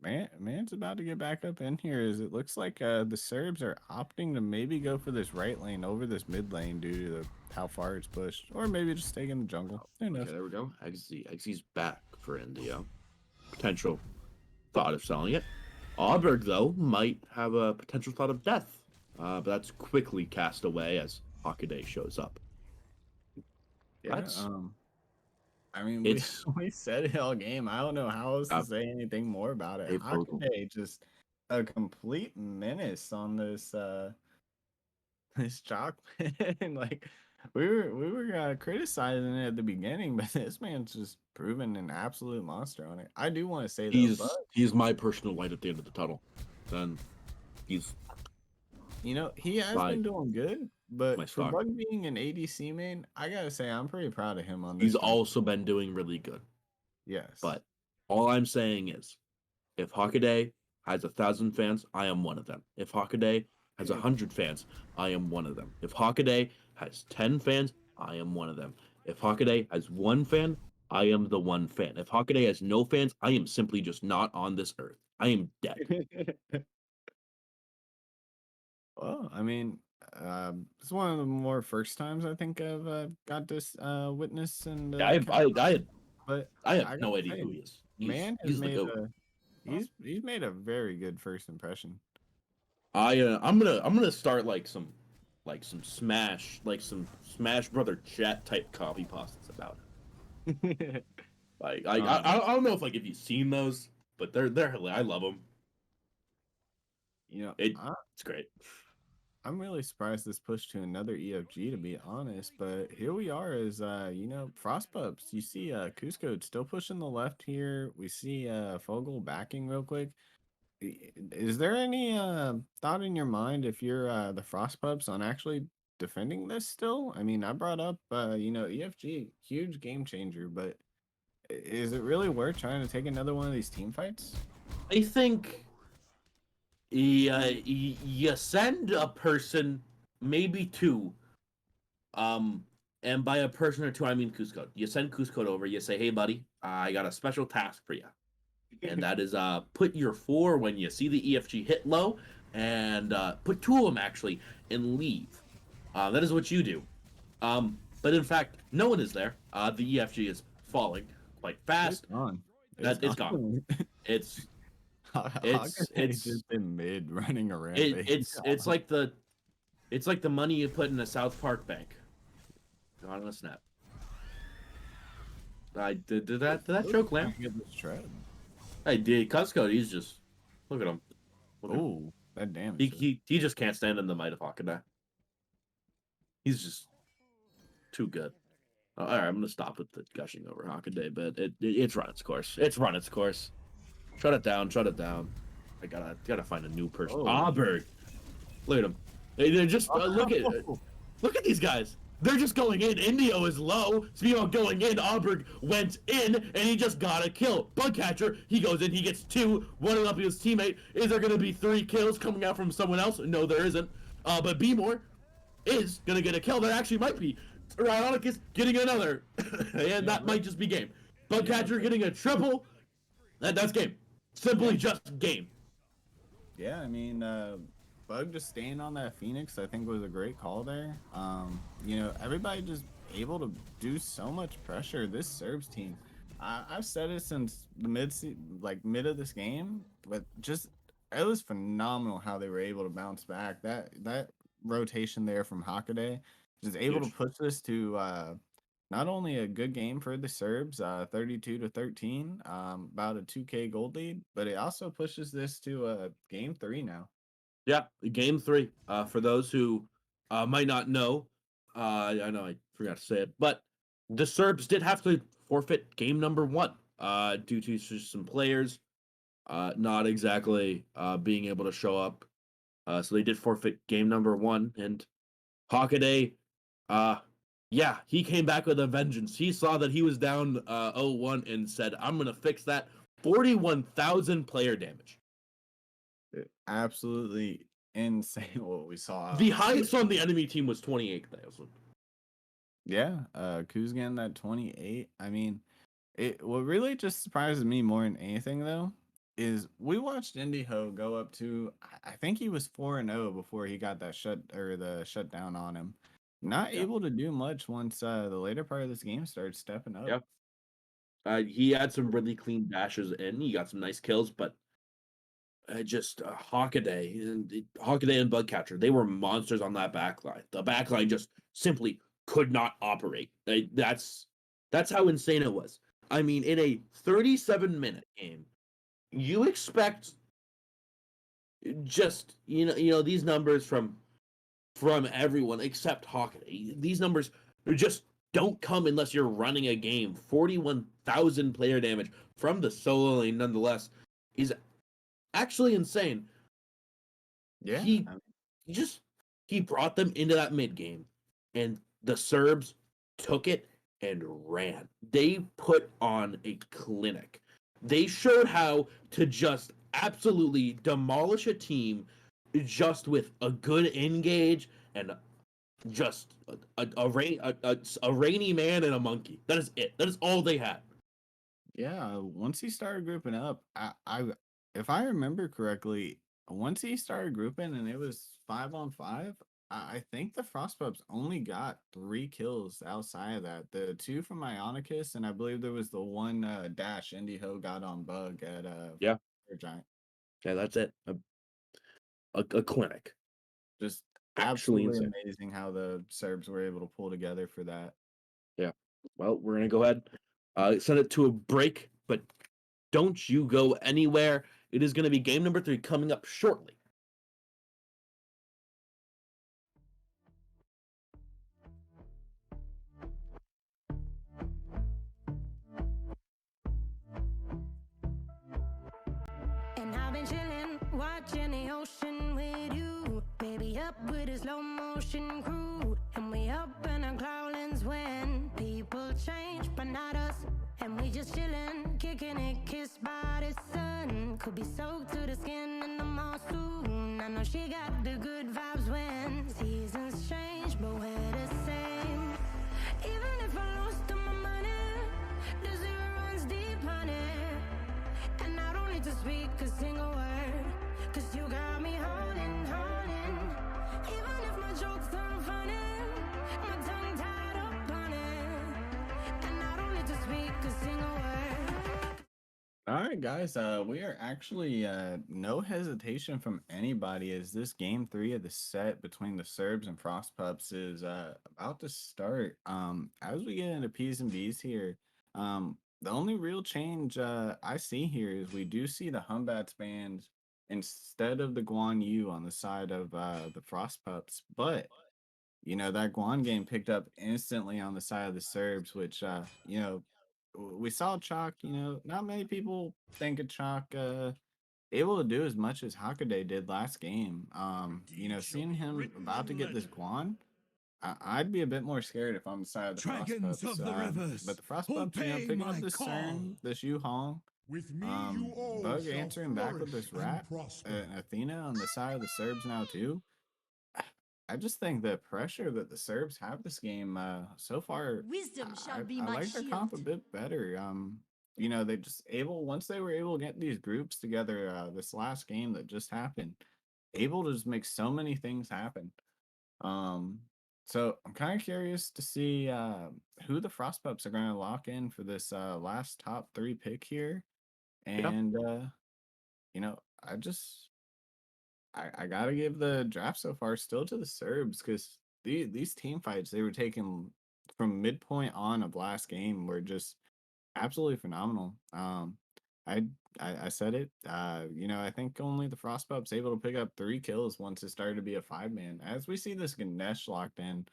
Man's about to get back up in here. As it looks like the Serbs are opting to maybe go for this right lane over this mid lane due to how far it's pushed, or maybe just stay in the jungle. Who knows? Okay, there we go. XZ's back for India. Potential thought of selling it. Auberg, though, might have a potential thought of death, but that's quickly cast away as Hockaday shows up. Yeah. That's I mean, we it's we said it all game. I don't know how else to say anything more about it. a total. Hakaday just a complete menace on this this chalk man. Like we were criticizing it at the beginning, but this man's just proven an absolute monster on it. I do want to say though, but He's my personal light at the end of the tunnel. Then he's he has my been doing good. my But for star. Bug being an ADC main, I gotta say I'm pretty proud of him on He's this team. also been doing really good. Yes. But all I'm saying is, if Hockaday has 1,000 fans, I am one of them. If Hockaday has 100 fans, I am one of them. If Hockaday has 10 fans, I am one of them. If Hockaday has one fan, I am the one fan. If Hockaday has no fans, I am simply just not on this earth. I am dead. Well, I mean, it's one of the more first times I think I've got this witness and but I have I gotta no idea say, who he is. man has He's the made goat. he's made a very good first impression. I'm gonna start like some Smash Brother chat type copy pastas about it. Like I don't know if you've seen those, but they're I love them. You know, It's great. I'm really surprised this pushed to another EFG to be honest, but here we are as Frostpups. You see Cusco still pushing the left here. We see Fogel backing real quick. Is there any thought in your mind if you're the Frostpups on actually defending this still? I mean, I brought up EFG, huge game changer, but is it really worth trying to take another one of these team fights? I think you send a person, maybe two, and by a person or two I mean Cusco. You send Cusco over. You say, "Hey, buddy, I got a special task for you," and that is put your 4 when you see the EFG hit low, and put 2 of them actually and leave. That is what you do. but in fact, no one is there. The EFG is falling quite It's fast. gone. It's That it's gone. gone. It's it's Hawkeye it's just in mid running a it, rampage. it's like the money you put in a South Park bank. Gone in a snap. I did that joke land? Get this tread. Hey, did Cusco? He's just look at him. Look at him. Oh, that damage. He just can't stand in the might of Hawkeye. He's just too good. All right, I'm gonna stop with the gushing over Hockaday, but it's run its course. It's run its course. Shut it down. Shut it down. I gotta find a new person. Oh. Auburn. Look at him. They're just look at these guys. They're just going in. Indio is low. Speaking of going in, Auburn went in and he just got a kill. Bugcatcher, he goes in, he gets 2, running up his teammate. Is there gonna be 3 kills coming out from someone else? No, there isn't. But B-More is gonna get a kill. There actually might be. Rionicus getting another. And that might just be game. Bugcatcher getting a triple. That's game. Simply just game. Yeah, I mean, Bug just staying on that Phoenix, I think was a great call there. Everybody just able to do so much pressure. This Serbs team, I've said it since the mid of this game, but just it was phenomenal how they were able to bounce back. That rotation there from Hockaday, just able to push this to not only a good game for the Serbs, 32-13, about a 2K gold lead, but it also pushes this to game 3 now. Yeah, game 3. For those who might not know, I know I forgot to say it, but the Serbs did have to forfeit game number 1 due to some players not exactly being able to show up. So they did forfeit game number 1, and Hockaday, yeah, he came back with a vengeance. He saw that he was down 0-1 and said, I'm going to fix that. 41,000 player damage. Absolutely insane what we saw. The highest on the enemy team was 28,000. Yeah, Kuzgan that 28. I mean, what really just surprises me more than anything though is we watched IndieHo go up to I think he was 4-0 before he got that shutdown on him. Not able to do much once the later part of this game started stepping up. Yeah. He had some really clean dashes in. He got some nice kills, but Hockaday and Bugcatcher, they were monsters on that backline. The backline just simply could not operate. That's how insane it was. I mean, in a 37-minute game, you expect just these numbers from everyone except Hockaday. These numbers just don't come unless you're running a game. 41,000 player damage from the solo lane, nonetheless, is actually insane. Yeah, He brought them into that mid game, and the Serbs took it and ran. They put on a clinic. They showed how to just absolutely demolish a team just with a good engage and just a rainy man and a monkey. That is it. That is all they had. Yeah, once he started grouping up, I if I remember correctly, once he started grouping and it was 5-on-5, I think the Frostpups only got 3 kills outside of that. The 2 from Ionicus, and I believe there was the 1 dash IndieHo got on Bug at Giant. Yeah, that's it. A clinic. Just Actually absolutely insane. amazing how the Serbs were able to pull together for that. Yeah. Well, we're gonna go ahead, send it to a break, but don't you go anywhere. It is gonna be game number 3 coming up shortly. And I've been chilling, watching the ocean with you. Baby, up with a slow motion crew. And we up in our cloudlands when people change, but not us. And we just chilling, kicking it, kissed by the sun. Could be soaked to the skin in the mall soon. I know she got the good vibes when seasons change, but we're the same. Even if I lost all my money, the zero runs deep, honey. And I don't need to speak a single word, 'cause you got me holding. Even if my jokes aren't funny, my tongue tied up right, guys. We are actually no hesitation from anybody as this game three of the set between the Serbs and Frost Pups is about to start. As we get into P's and B's here, the only real change I see here is we do see the Humbats bands instead of the Guan Yu on the side of the Frost Pups, but that Guan game picked up instantly on the side of the Serbs, which we saw Chalk, not many people think of Chalk able to do as much as Hakaday did last game. Seeing him about to get this Guan, I'd be a bit more scared if I'm the side of the Frost Dragons Pups. of the But rivers, the Frost Pups, obey picking up my this call. CERN, this Yu Hong, With me, you all Bug shall answering back with flourish this and rat, prosper. and Athena on the side of the Serbs now too. I just think the pressure that the Serbs have this game so far, Wisdom shall be I my like their comp a shield. bit better. They just able once they were able to get these groups together this last game that just happened, able to just make so many things happen. Um, so I'm kind of curious to see who the Frost Pups are going to lock in for this last top three pick here, Yeah. and I just I gotta give the draft so far still to the Serbs because these team fights they were taking from midpoint on of last game were just absolutely phenomenal. I I said it. I think only the Frost Pups able to pick up 3 kills once it started to be a 5 man. As we see this Ganesh locked in,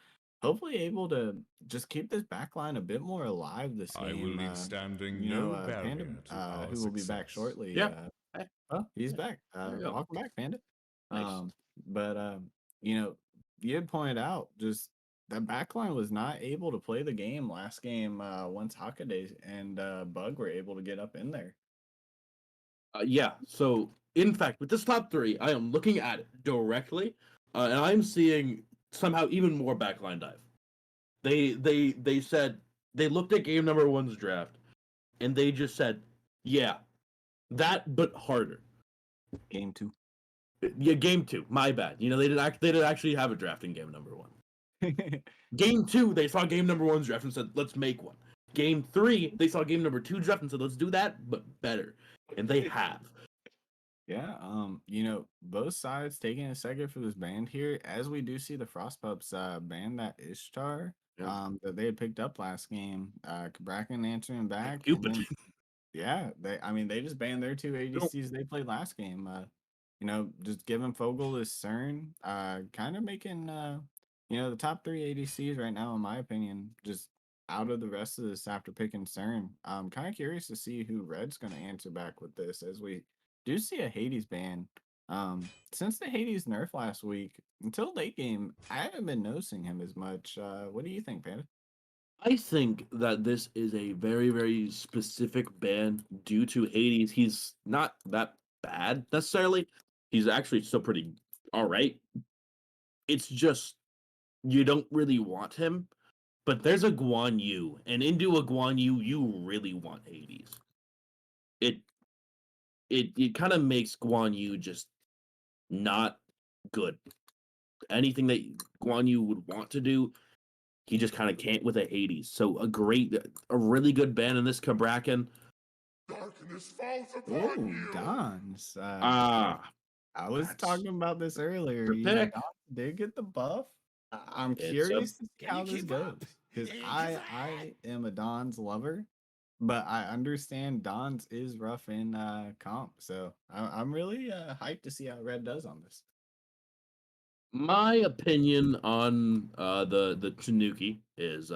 hopefully able to just keep this backline a bit more alive this I will game. leave standing no Panda, barrier to our who will be back success. shortly. Yeah. Hey, Oh, he's yeah. back. There you go. Welcome back, Panda. Nice. But you know, you had pointed out just that backline was not able to play the game last game once Hakaday and Bug were able to get up in there. Yeah. So, in fact, with this top three, I am looking at it directly, and I'm seeing somehow even more backline dive. They said they looked at game number one's draft, and they just said, "Yeah, that, but harder." Game two. Yeah, game two. My bad. They did actually have a draft in game number one. Game two, they saw game number one's draft and said, "Let's make one." Game three, they saw game number two draft and said, "Let's do that, but better." And they have. Yeah, both sides taking a second for this band here, as we do see the Frost Pups ban that Ishtar Yeah. that they had picked up last game. Bracken answering back, and Cupid. then yeah, they just banned their two Nope. ADCs they played last game. Just giving Fogel this CERN, kind of making the top three ADCs right now, in my opinion, just out of the rest of this after picking CERN. I'm kind of curious to see who Red's gonna answer back with this as we do see a Hades ban. Since the Hades nerf last week, until late game, I haven't been noticing him as much. What do you think, Panda? I think that this is a very, very specific ban due to Hades. He's not that bad necessarily. He's actually still pretty all right. It's just you don't really want him. But there's a Guan Yu, and into a Guan Yu, you really want Hades. It it kind of makes Guan Yu just not good. Anything that Guan Yu would want to do, he just kind of can't with a Hades. So a really good ban in this Kabrakan. Darkness falls Oh, upon you. Dons. Ah, I was that's talking about this earlier. your pick. Dons did get the buff. I'm It's a curious to see how this goes because I am a Don's lover, but I understand Don's is rough in comp, so I'm really hyped to see how Red does on this. my opinion on the Tanuki is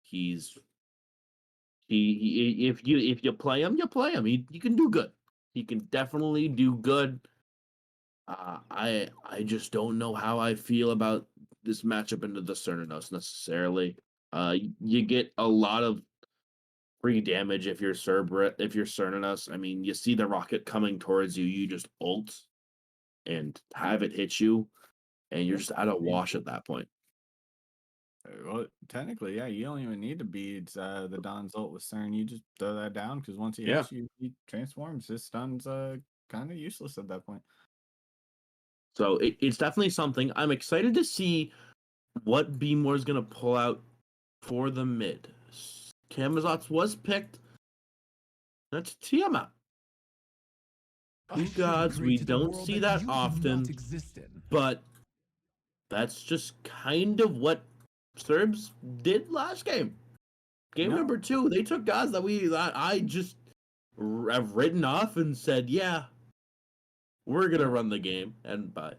he's if you play him, you play him. He can do good. He can definitely do good. I just don't know how I feel about this matchup into the Cernanos necessarily. You get a lot of free damage if you're if you're Cernanos. I mean, you see the rocket coming towards you, you just ult and have it hit you, and you're Yeah. just at a wash at that point. Well, technically, yeah, you don't even need to bead the Don's ult with CERN. You just throw that down because once he Yeah. hits you, he transforms. His stun's kind of useless at that point. So it's definitely something. I'm excited to see what Beemore is going to pull out for the mid. Camazotz was picked. That's Tiamat. Two gods, we don't see that often, but that's just kind of what Serbs did last game. Game No. number 2, they took gods that I just have written off and said, yeah, we're gonna run the game. And by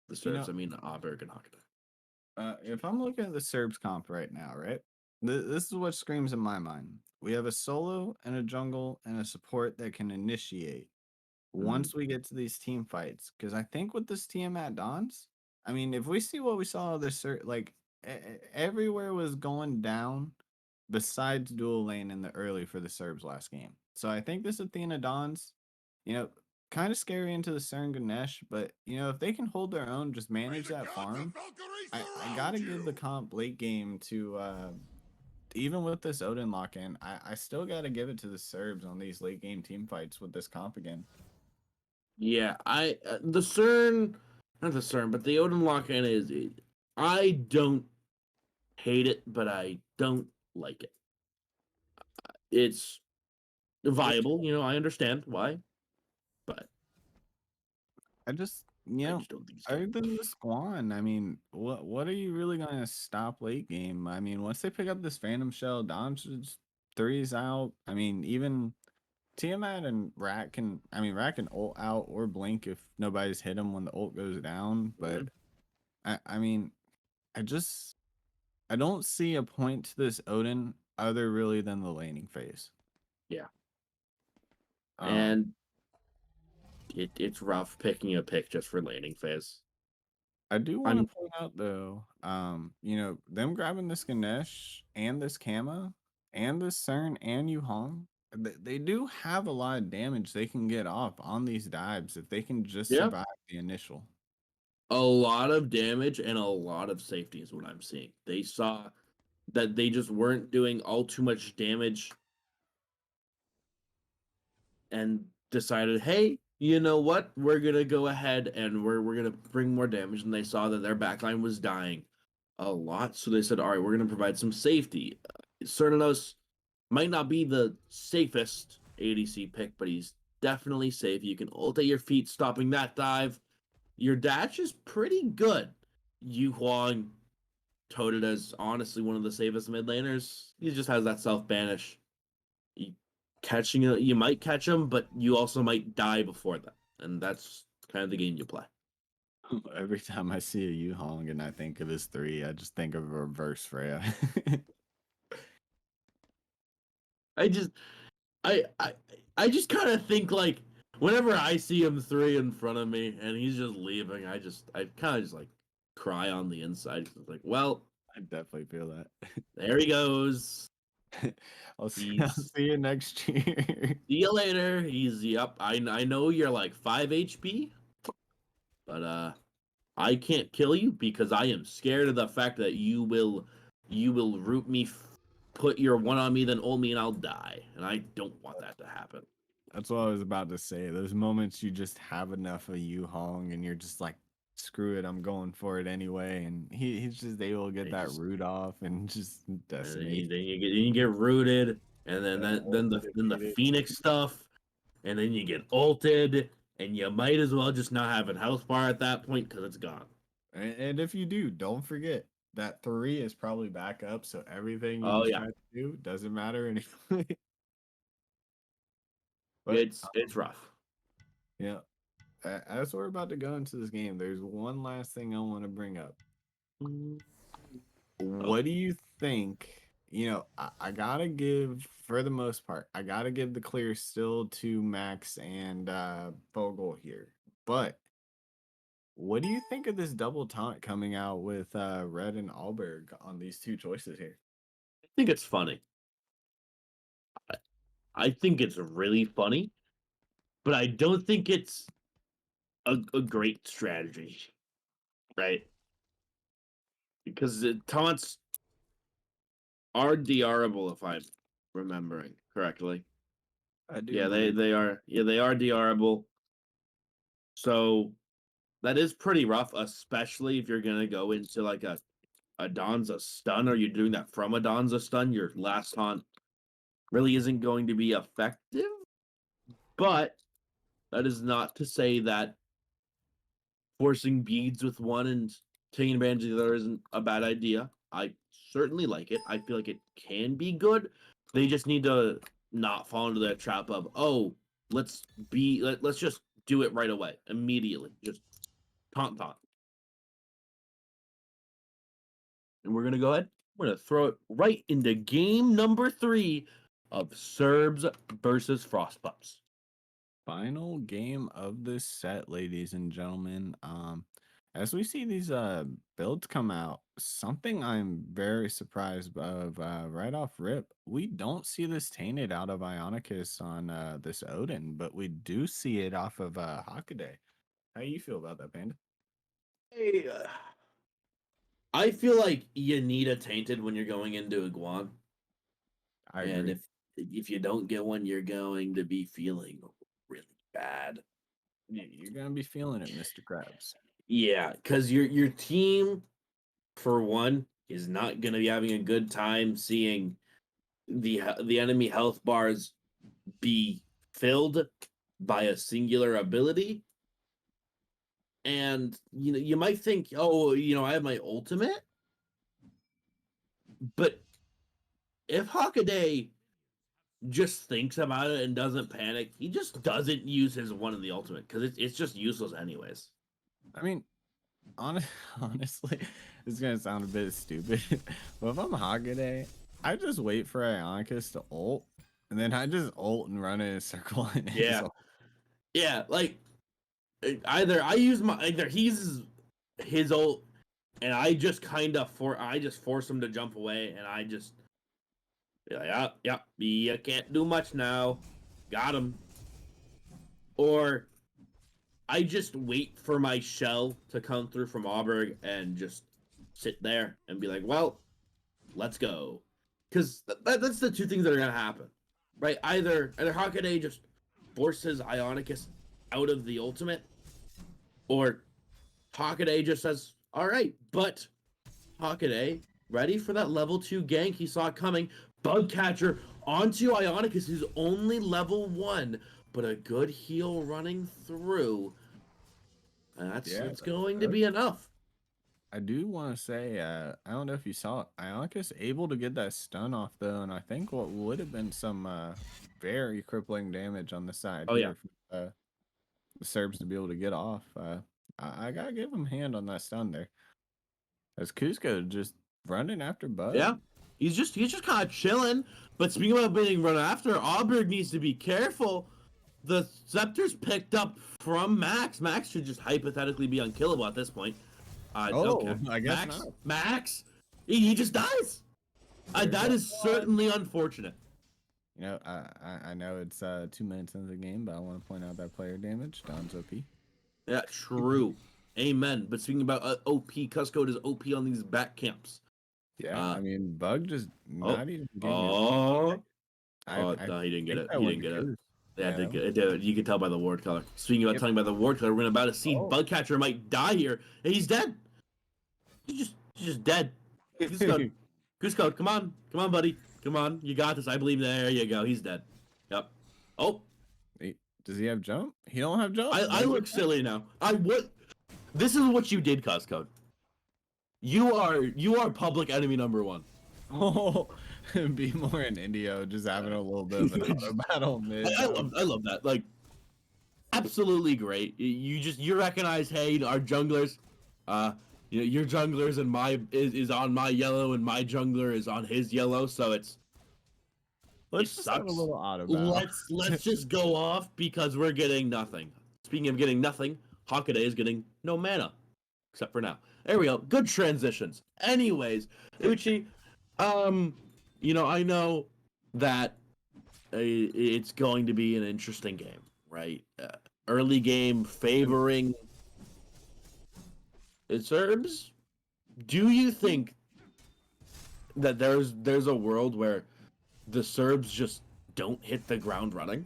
the Serbs, I mean Aberg and Hakata. If I'm looking at the Serbs comp right now, right? This is what screams in my mind. We have a solo and a jungle and a support that can initiate once we get to these team fights. Because I think with this team at Dons, I mean, if we see what we saw, everywhere was going down besides dual lane in the early for the Serbs last game. So I think this Athena Dons, you know, kind of scary into the CERN Ganesh, but if they can hold their own, just manage that farm. I gotta give the comp late game to even with this Odin lock in, I still gotta give it to the Serbs on these late game team fights with this comp again. Yeah, the CERN, not the CERN, but the Odin lock-in I don't hate it, but I don't like it. It's viable, I understand why, but I just I just don't think it's other good. than the Squan, I mean, what are you really gonna stop late game? I mean, once they pick up this Phantom Shell, Don's threes out. I mean, even Tiamat and Rat can ult out or blink if nobody's hit him when the ult goes down. But I mean, I don't see a point to this Odin other really than the laning phase. Yeah. Um, And it's rough picking a pick just for laning phase. I do want to point out though, them grabbing this Ganesh and this Kama and this CERN and Yuhong, they do have a lot of damage they can get off on these dives if they can just survive the initial. A lot of damage and a lot of safety is what I'm seeing. They saw that they just weren't doing all too much damage and decided, hey, you know what? We're gonna go ahead and we're gonna bring more damage. And they saw that their backline was dying a lot, so they said, all right, we're gonna provide some safety. Cernanos might not be the safest ADC pick, but he's definitely safe. You can ult at your feet, stopping that dive. Your dash is pretty good. Yu Huang touted as honestly one of the safest mid laners. He just has that self banish. You might catch him, but you also might die before that, and that's kind of the game you play. Every time I see a Yuhong and I think of his 3, I just think of a reverse Freya. I just kind of think like whenever I see him 3 in front of me and he's just leaving, I kind of just like cry on the inside. It's like, well, I definitely feel that. There he goes. I'll see you next year. See you later. Yep. I know you're like 5 HP, but I can't kill you because I am scared of the fact that you will root me, put your one on me, then ult me, and I'll die. And I don't want that to happen. That's what I was about to say. Those moments you just have enough of Yuhong and you're just like, screw it, I'm going for it anyway. And he's just able to get that root off and just decimate. Then you get rooted, and then the Phoenix stuff, and then you get ulted, and you might as well just not have a health bar at that point because it's gone. And if you do, don't forget that 3 is probably back up, so everything you try to do doesn't matter anyway. But it's rough. Yeah. As we're about to go into this game, there's one last thing I want to bring up. What do you think? I gotta give, for the most part, I gotta give the clear still to Max and Vogel here. But what do you think of this double taunt coming out with Red and Alberg on these 2 choices here? I think it's funny. I think it's really funny, but I don't think it's a great strategy, right? Because the taunts are DRable if I'm remembering correctly. I do. Yeah, they are. Yeah, they are DRable. So that is pretty rough, especially if you're gonna go into like a Donza stun, or you're doing that from a Donza stun. Your last taunt really isn't going to be effective, but That is not to say that forcing beads with one and taking advantage of the other isn't a bad idea. I certainly like it. I feel like it can be good. They just need to not fall into that trap of, oh, let's just do it right away, immediately. Just taunt. And we're gonna go ahead. We're gonna throw it right into game number 3 of Serbs versus Frostpups. Final game of this set, ladies and gentlemen. As we see these builds come out, something I'm very surprised of right off rip. We don't see this tainted out of Ionicus on this Odin, but we do see it off of Hakaday. How you feel about that, Panda? Hey, I feel like you need a tainted when you're going into Iguan. I And agree. if you don't get one, you're going to be feeling really bad. You're gonna be feeling it, Mr. Krabs. Yeah, because your team, for one, is not going to be having a good time seeing the enemy health bars be filled by a singular ability. And you might think, oh, I have my ultimate, but if Hakaday just thinks about it and doesn't panic, he just doesn't use his one in the ultimate because it's just useless anyways. I mean, honestly, it's gonna sound a bit stupid, but if I'm Hagaday, I just wait for Ionicus to ult, and then I just ult and run in a circle and his Yeah, ult. yeah. Like either he uses his ult, and I just force him to jump away, and I just be like, yeah, you can't do much now, got him. Or I just wait for my shell to come through from Auberg and just sit there and be like, well, let's go. Because that's the two things that are going to happen, right? Either Hakaday just forces Ionicus out of the ultimate, or Hakaday just says, all right, but Hakaday, ready for that level 2 gank he saw coming. Bug catcher onto Ionicus, who's only level 1, but a good heal running through. That's going to be enough. I do want to say, I don't know if you saw it, Ionicus able to get that stun off though, and I think what would have been some very crippling damage on the side Yeah. for the Serbs to be able to get off. I gotta give him a hand on that stun there. As Cusco just running after Bug. Yeah. He's just kind of chilling. But speaking about being run after, Auberg needs to be careful. The Scepter's picked up from Max. Max should just hypothetically be unkillable at this point. Okay. I guess not. Max, he just dies. That is certainly unfortunate. I know it's 2 minutes into the game, but I want to point out that player damage. Don's OP. Yeah, true. Amen. But speaking about OP, Cusco is OP on these back camps. Yeah, I mean, Bug just not even getting no, he didn't get it. He didn't get it. Yeah, it did. You can tell by the ward color. Speaking about telling by the ward color, we're about to see Bugcatcher might die here, and he's dead. He's just dead. Cusco, come on, buddy, come on, you got this. I believe. There you go. He's dead. Yep. Oh, does he have jump? He don't have jump. I look silly now. This is what you did, Cusco. You are public enemy number 1. Oh, be more in Indio, just having a little bit of an auto battle mid. I love that. Like, absolutely great. You recognize, hey, our junglers, your junglers and is on my yellow, and my jungler is on his yellow. So let's just have a little auto battle. Let's just go off because we're getting nothing. Speaking of getting nothing, Hakaday is getting no mana, except for now. There we go. Good transitions. Anyways, Uchi, I know that it's going to be an interesting game, right? Early game favoring the Serbs. Do you think that there's a world where the Serbs just don't hit the ground running?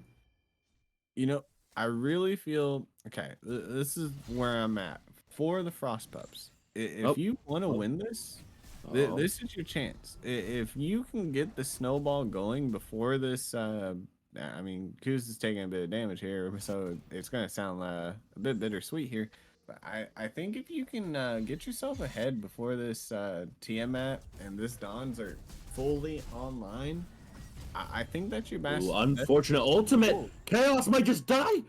I really feel okay. This is where I'm at for the Frostpups. If you want to win this, this is your chance. If you can get the snowball going before this I mean, Kuz is taking a bit of damage here, so it's gonna sound a bit bittersweet here. But I think if you can get yourself ahead before this Tiamat and this Dons are fully online, I think that's your best. Ooh, unfortunate ultimate. Oh. Chaos might just die,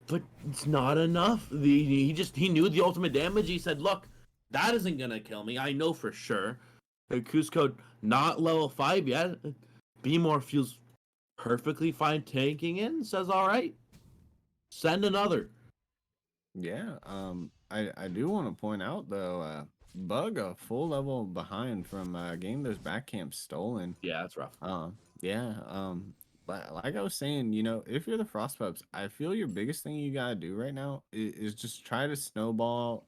but it's not enough. He knew the ultimate damage. He said, "Look, that isn't gonna kill me. I know for sure." Cusco not level 5 yet. B-More feels perfectly fine tanking in. Says, "All right, send another." Yeah. I do want to point out though, Bug a full level behind from getting those back camps stolen. Yeah, that's rough. Yeah. But like I was saying, if you're the Frost Pups, I feel your biggest thing you gotta do right now is just try to snowball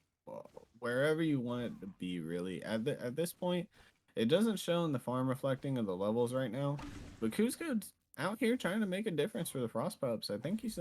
wherever you want it to be. Really, at this point, it doesn't show in the farm reflecting of the levels right now, but Kuzco's out here trying to make a difference for the Frost Pups. I think he's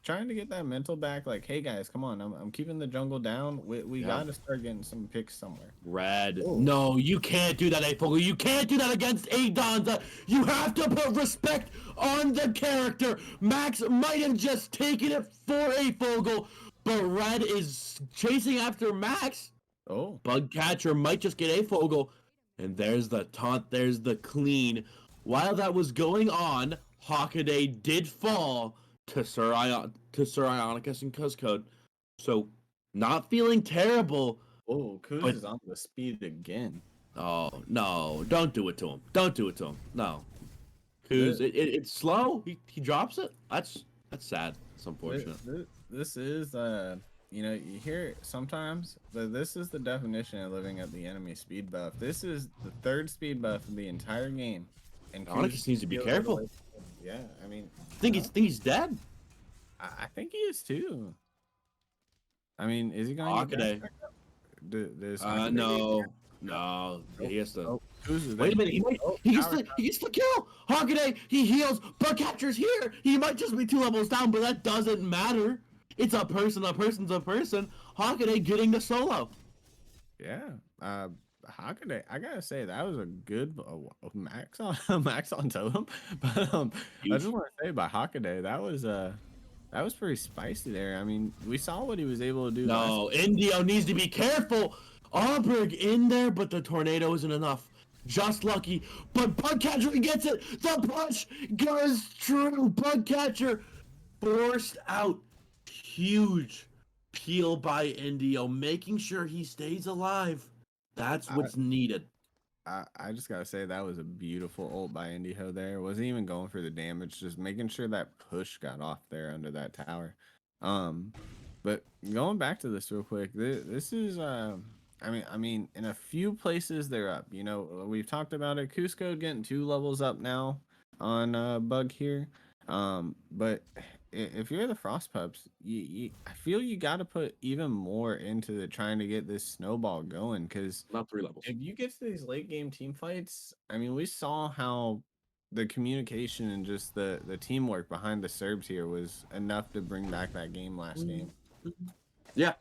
trying to get that mental back. Like, hey guys, come on, I'm keeping the jungle down. We Yeah. gotta start getting some picks somewhere. Red. Oh. No, you can't do that, Fogel. You can't do that against Adonza. You have to put respect on the character. Max might have just taken it for Fogel, but Red is chasing after Max. Oh. Bugcatcher might just get Fogel. And there's the taunt, there's the clean. While that was going on, Hockaday did fall to Sir Ionicus and Cuzcode. So, not feeling terrible. Oh, Kuz But- is on the speed again. Oh, no. Don't do it to him. Don't do it to him. No. Kuz, it's slow. He drops it. That's sad. It's unfortunate. This is you hear it sometimes, but this is the definition of living at the enemy speed buff. This is the third speed buff of the entire game. And Onyx needs to be careful. Yeah, I mean, I think he's dead. I think he is too. I mean, is he going to Hockaday. Does Hockaday No. He has to. Oh, Kuz is Wait a there. minute. Oh, He power gets the kill. Hockaday, he heals. Bugcatcher's here. He might just be 2 levels down, but that doesn't matter. It's a person. A person's a person. Hockaday getting the solo. Yeah. Hockaday, I gotta say that was a good max on max on totem. But I Huge. just want to say about Hockaday, that was pretty spicy there. I mean, we saw what he was able to do. No, Indio needs to be careful. Auberg in there, but the tornado isn't enough. Just lucky, but Bugcatcher gets it. The push goes through. Bugcatcher forced out. Huge peel by Indio, making sure he stays alive. That's what's needed. I just gotta say that was a beautiful ult by Indiho there. Wasn't even going for the damage, just making sure that push got off there under that tower. But going back to this real quick, this is I mean, in a few places they're up. We've talked about it. Cusco getting 2 levels up now on Bug here. But if you're the Frost Pups, I feel you got to put even more into trying to get this snowball going, because Not 3 levels. if you get to these late game team fights, I mean, we saw how the communication and just the teamwork behind the Serbs here was enough to bring back that game last game. Yeah,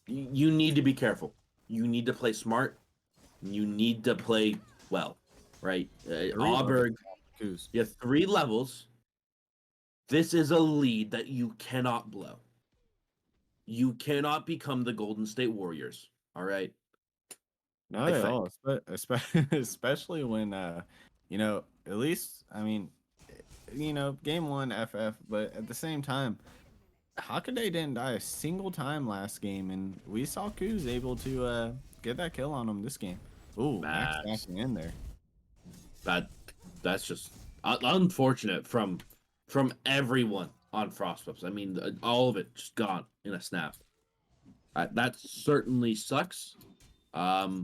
you need to be careful. You need to play smart. You need to play well, right? Auberg, Kuz. you have 3 levels. This is a lead that you cannot blow. You cannot become the Golden State Warriors. All right. Not at all, especially when at least, I mean, game 1 FF, but at the same time, Hockaday didn't die a single time last game, and we saw Kuz able to get that kill on him this game. Ooh, Max backing in there. That's just unfortunate from everyone on Frostpups. I mean, all of it just gone in a snap. That certainly sucks. But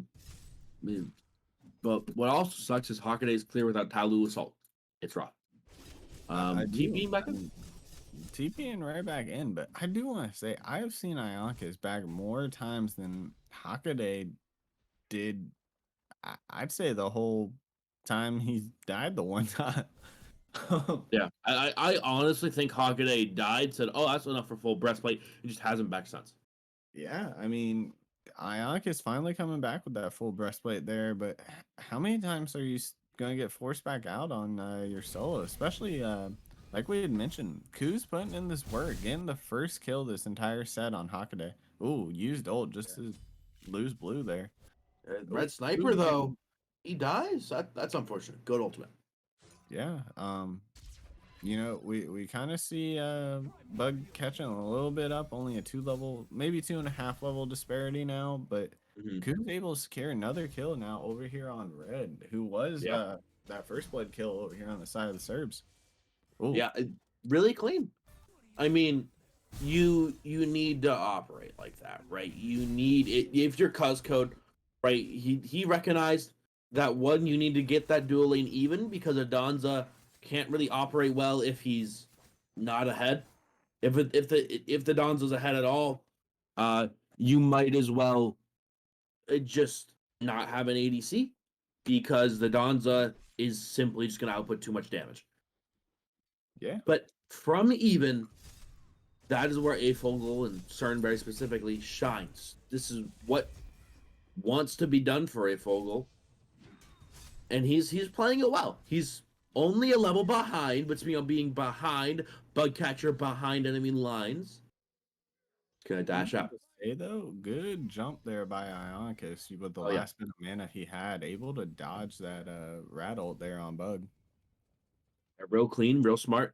what also sucks is Hockaday is clear without Talu Assault. It's rough. TPing back in? TPing right back in, but I do want to say I have seen Ionicus back more times than Hockaday did. I'd say the whole time he's died the one time. Yeah, I honestly think Hockaday died, said, "Oh, that's enough for full breastplate," and just hasn't back since. Yeah, I mean, Ionicus finally coming back with that full breastplate there, but how many times are you gonna get forced back out on your solo, especially like we had mentioned. Ku's putting in this work, getting the first kill this entire set on Hakaday. Ooh, used ult just to lose blue there. Oh, Red Sniper Ku though, getting- he dies. That's unfortunate. Good ultimate. yeah. You know, we kind of see Bug catching a little bit up, only a 2 level, maybe 2.5 level disparity now, but Mhm. Ku's able to secure another kill now over here on Red, who was Yeah. that first blood kill over here on the side of the Serbs. Oh, Yeah, really clean. I mean, you need to operate like that, right? You need it if you're Cuzcode, right? He recognized that one, you need to get that dual lane even because Adonza can't really operate well if he's not ahead. If the Donza's ahead at all, you might as well just not have an ADC because the Donza is simply just gonna output too much damage. yeah. But from even, that is where Afogel and CERN very specifically shines. This is what wants to be done for Afogel, and he's playing it well. He's only a level behind, but speaking of being behind, Bugcatcher behind enemy lines. Gonna dash Needless out. to say though, good jump there by Ionicus with the Oh yeah, last bit of mana he had, able to dodge that rat ult there on Bug. real clean, real smart.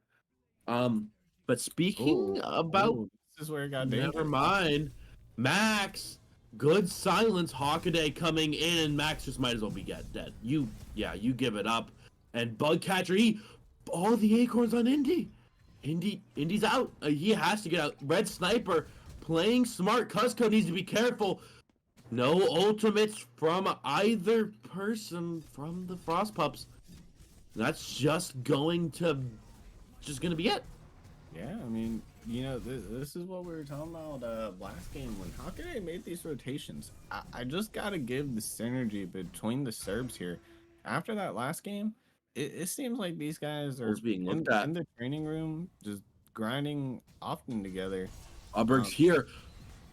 But speaking Oh, about, oh, this is where it got never dangerous. mind, Max. Good silence, Hawkaday coming in, and Max just might as well be dead. You give it up. And Bugcatcher, all the acorns on Indy's out. He has to get out. Red Sniper playing smart. Cusco needs to be careful. No ultimates from either person from the Frost Pups. That's just going to be it. Yeah, I mean, you know, this is what we were talking about last game when Hawkeye made these rotations. I just got to give the synergy between the Serbs here. After that last game, it seems like these guys are It's being looked at. in the training room just grinding often together. Auberg's Um, here.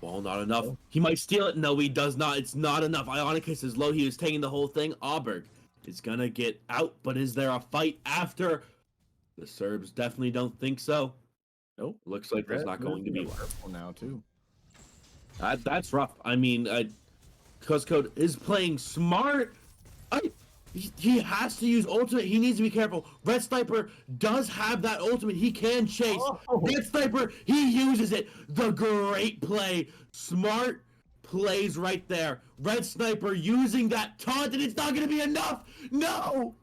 Well, not enough. Oh. He might steal it. No, he does not. It's not enough. Ionicus is low. He was taking the whole thing. Auberg is gonna get out, but is there a fight after? The Serbs definitely don't think so. Nope. Looks like there's not going to be one. Purple now too. That's rough. I mean, Cuscode is playing smart. He has to use ultimate. He needs to be careful. Red Sniper does have that ultimate. He can chase. Oh. Red Sniper, he uses it. The great play. Smart plays right there. Red Sniper using that taunt, and it's not going to be enough. No!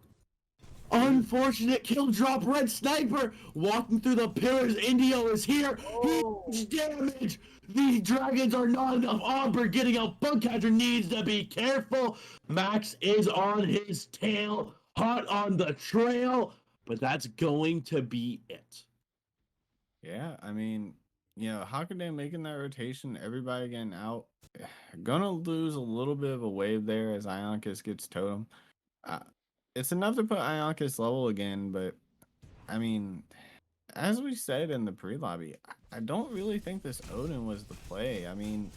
Unfortunate kill drop. Red Sniper walking through the pillars. Indio is here. Huge damage. The dragons are not enough. Auburn getting out. Bugcatcher needs to be careful. Max is on his tail, hot on the trail, but that's going to be it. Yeah, I mean, you know, Hakaday making that rotation, everybody getting out, gonna lose a little bit of a wave there as Ionicus gets totem. Uh, it's enough to put Ionicus level again, but I mean, as we said in the pre-lobby, I don't really think this Odin was the play. I mean,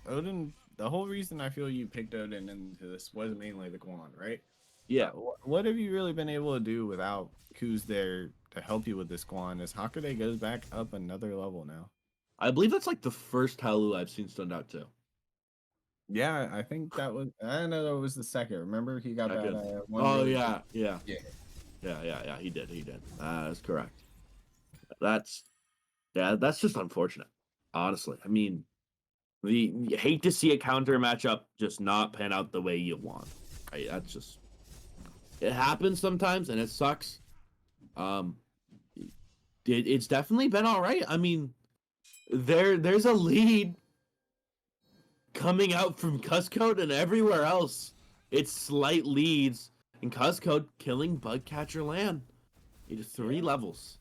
Odin, the whole reason I feel you picked Odin into this was mainly the Quan, right? Yeah. What have you really been able to do without Kuz there to help you with this Quan as Hakaday goes back up another level now? I believe that's like the first Halu I've seen stand out too. Yeah, I think that was. I know that was the second. Remember, he got that Second. one. Oh really yeah. Yeah. Yeah. He did. That's correct. That's just unfortunate. Honestly, I mean, you hate to see a counter matchup just not pan out the way you want. Right? That's just, it happens sometimes, and it sucks. It's definitely been all right. I mean, there's a lead coming out from Cuscode, and everywhere else, it's slight leads. And Cuscode killing Bugcatcher land. It is 3 levels.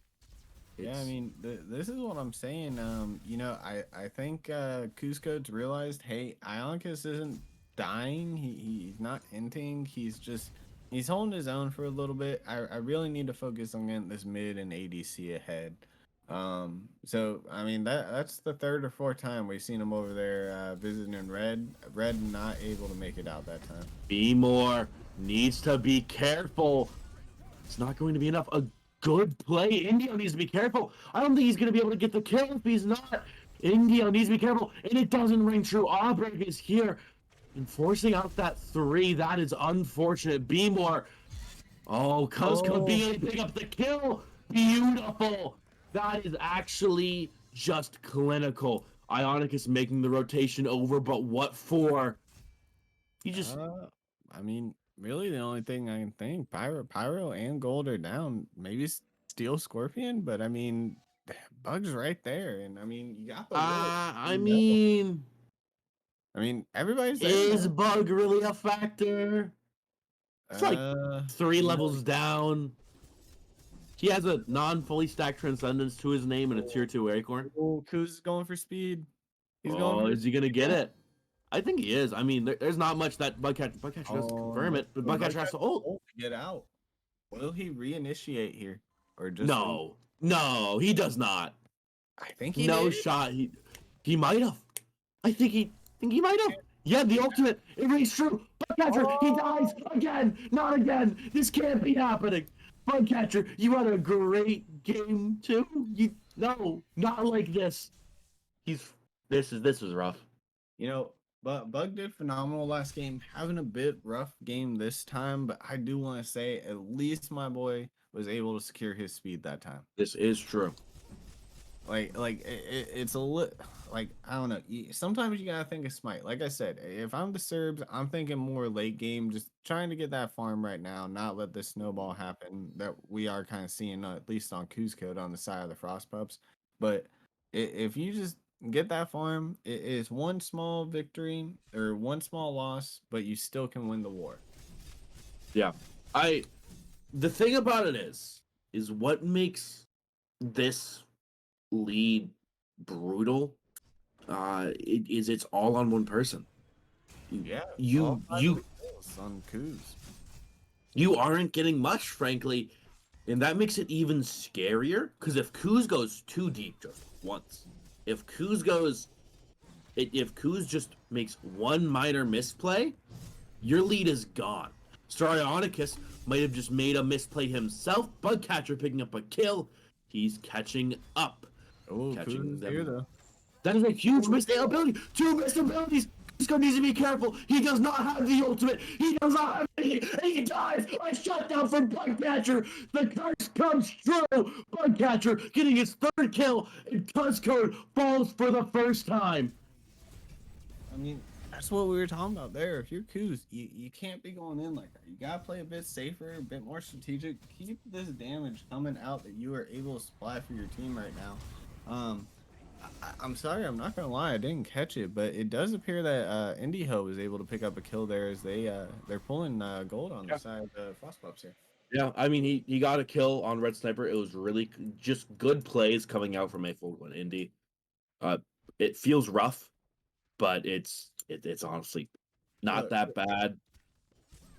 Yeah, I mean, this is what I'm saying. You know, I think Cusco's realized, hey, Ionicus isn't dying. He's not inting. He's holding his own for a little bit. I really need to focus on getting this mid and ADC ahead. So I mean that's the third or fourth time we've seen him over there visiting in red. Red not able to make it out that time. Be more. needs to be careful. It's not going to be enough. A good play. Indio needs to be careful. I don't think he's going to be able to get the kill if he's not. Indio needs to be careful, and it doesn't ring true. Aubrey is here, enforcing out that 3. That is unfortunate. Be more. Oh, Cuzco being able to pick up the kill. Beautiful. That is actually just clinical. Ionicus making the rotation over, but what for? He just I mean, really, the only thing I can think, Pyro, and Gold are down. Maybe Steel Scorpion, but I mean, Bug's right there, and I mean, you got the look. I mean, Everybody's there. is Bug really a factor? It's like 3 levels down. He has a non-fully stacked Transcendence to his name and a tier 2 Acorn. Oh, Kuz is going for speed. He's Oh, going. is he gonna get it? I think he is. I mean, there's not much that Bugcatcher doesn't confirm it, but Bugcatcher has to ult. To get out. Will he reinitiate here, or just No, he does not. I think he No did. shot. He might have. I think he might have. Yeah, the ultimate. It rings true. Bugcatcher, he dies again. Not again. This can't be happening. Bugcatcher, you had a great game too. No, not like this. This was rough. You know, but Bug did phenomenal last game. Having a bit rough game this time, but I do want to say at least my boy was able to secure his speed that time. This is true. It's a like, I don't know. Sometimes you gotta think of smite. Like I said, if I'm the Serbs, I'm thinking more late game, just trying to get that farm right now, not let this snowball happen that we are kind of seeing, at least on Kuzcode on the side of the Frost Pups. But if you just get that farm, it is one small victory or one small loss, but you still can win the war. Yeah. The thing about it is what makes this lead brutal it's all on one person. Yeah, you on Kuz. You aren't getting much, frankly, and that makes it even scarier, because if Kuz goes too deep just once, if Kuz just makes one minor misplay, your lead is gone. Starionicus might have just made a misplay himself. Bugcatcher picking up a kill. He's catching up. Oh, Catching them. Here though. That is a huge missed ability. 2 missed abilities. Cuzco needs to be careful. He does not have the ultimate. He does not have anything. And he dies. A shutdown from Bugcatcher. The curse comes true. Bugcatcher getting his 3rd kill. And Cuzco falls for the first time. I mean, that's what we were talking about there. If you're Kuz, you can't be going in like that. You gotta play a bit safer, a bit more strategic. Keep this damage coming out that you are able to supply for your team right now. I'm sorry, I'm not gonna lie, I didn't catch it, but it does appear that IndieHo was able to pick up a kill there as they're pulling gold on the side of the Frost Pups here. Yeah, I mean he got a kill on Red Sniper. It was really just good plays coming out from a full one Indy. It feels rough, but it's honestly not that bad.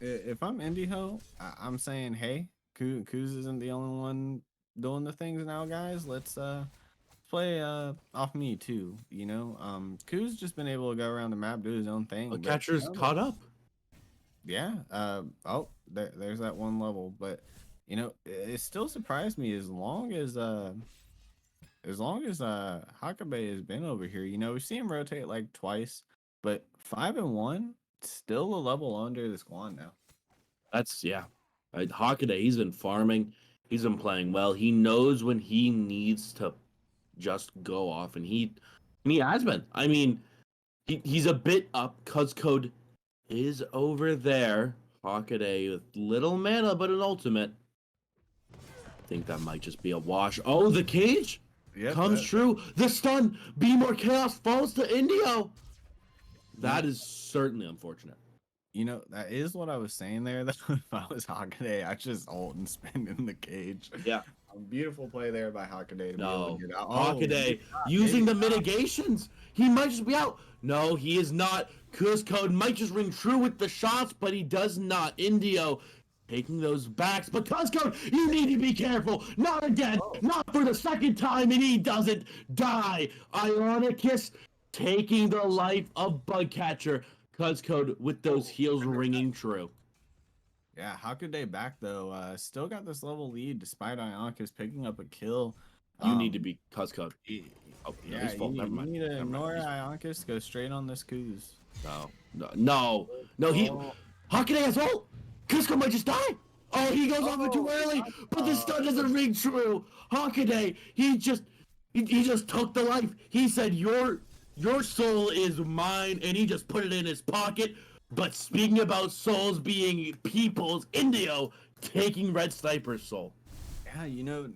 If I'm IndieHo, I'm saying, hey, Kuz isn't the only one doing the things now, guys. Let's play off me too. You know, Kuz just been able to go around the map, do his own thing. The catcher's caught up. Yeah. There's that one level, but you know, it still surprised me as long as Hakabe has been over here. You know, we've seen him rotate like twice, but 5-1, still a level under the squad now. That's Hakaday, he's been farming. He's been playing well. He knows when he needs to just go off, and he has been. I mean, he's a bit up. Cuzcode is over there. Hakaday with little mana, but an ultimate. I think that might just be a wash. Oh, the cage comes true. The stun. Be More Chaos falls to Indio. That is certainly unfortunate. You know, that is what I was saying there, though. If I was Hakaday, I just ult and spin in the cage. Yeah. A beautiful play there by Hakaday to be able to get out. Hakaday using the mitigations. He might just be out. No, he is not. Cuzcode might just ring true with the shots, but he does not. Indio taking those backs. But Cuzcode, you need to be careful. Not again. Not for the 2nd time, and he doesn't die. Ionicus taking the life of Bugcatcher. Cuzcode with those heals ringing true. Yeah, how could they back though? Still got this level lead despite Ionkis picking up a kill. You need to Um, be Cuzco. y- Oh no, yeah, he's full. Never you mind. need to Never mind. ignore He's Ionkis, go straight on this Kuz. no. He Oh, Hawkeye has ult. Cusco might just die. Oh, he goes off it too oh, early, but the stun uh, doesn't ring true. Hawkeye, he just took the life. He said your soul is mine, and he just put it in his pocket. But speaking about souls being people's, Indio taking Red Sniper's soul. yeah,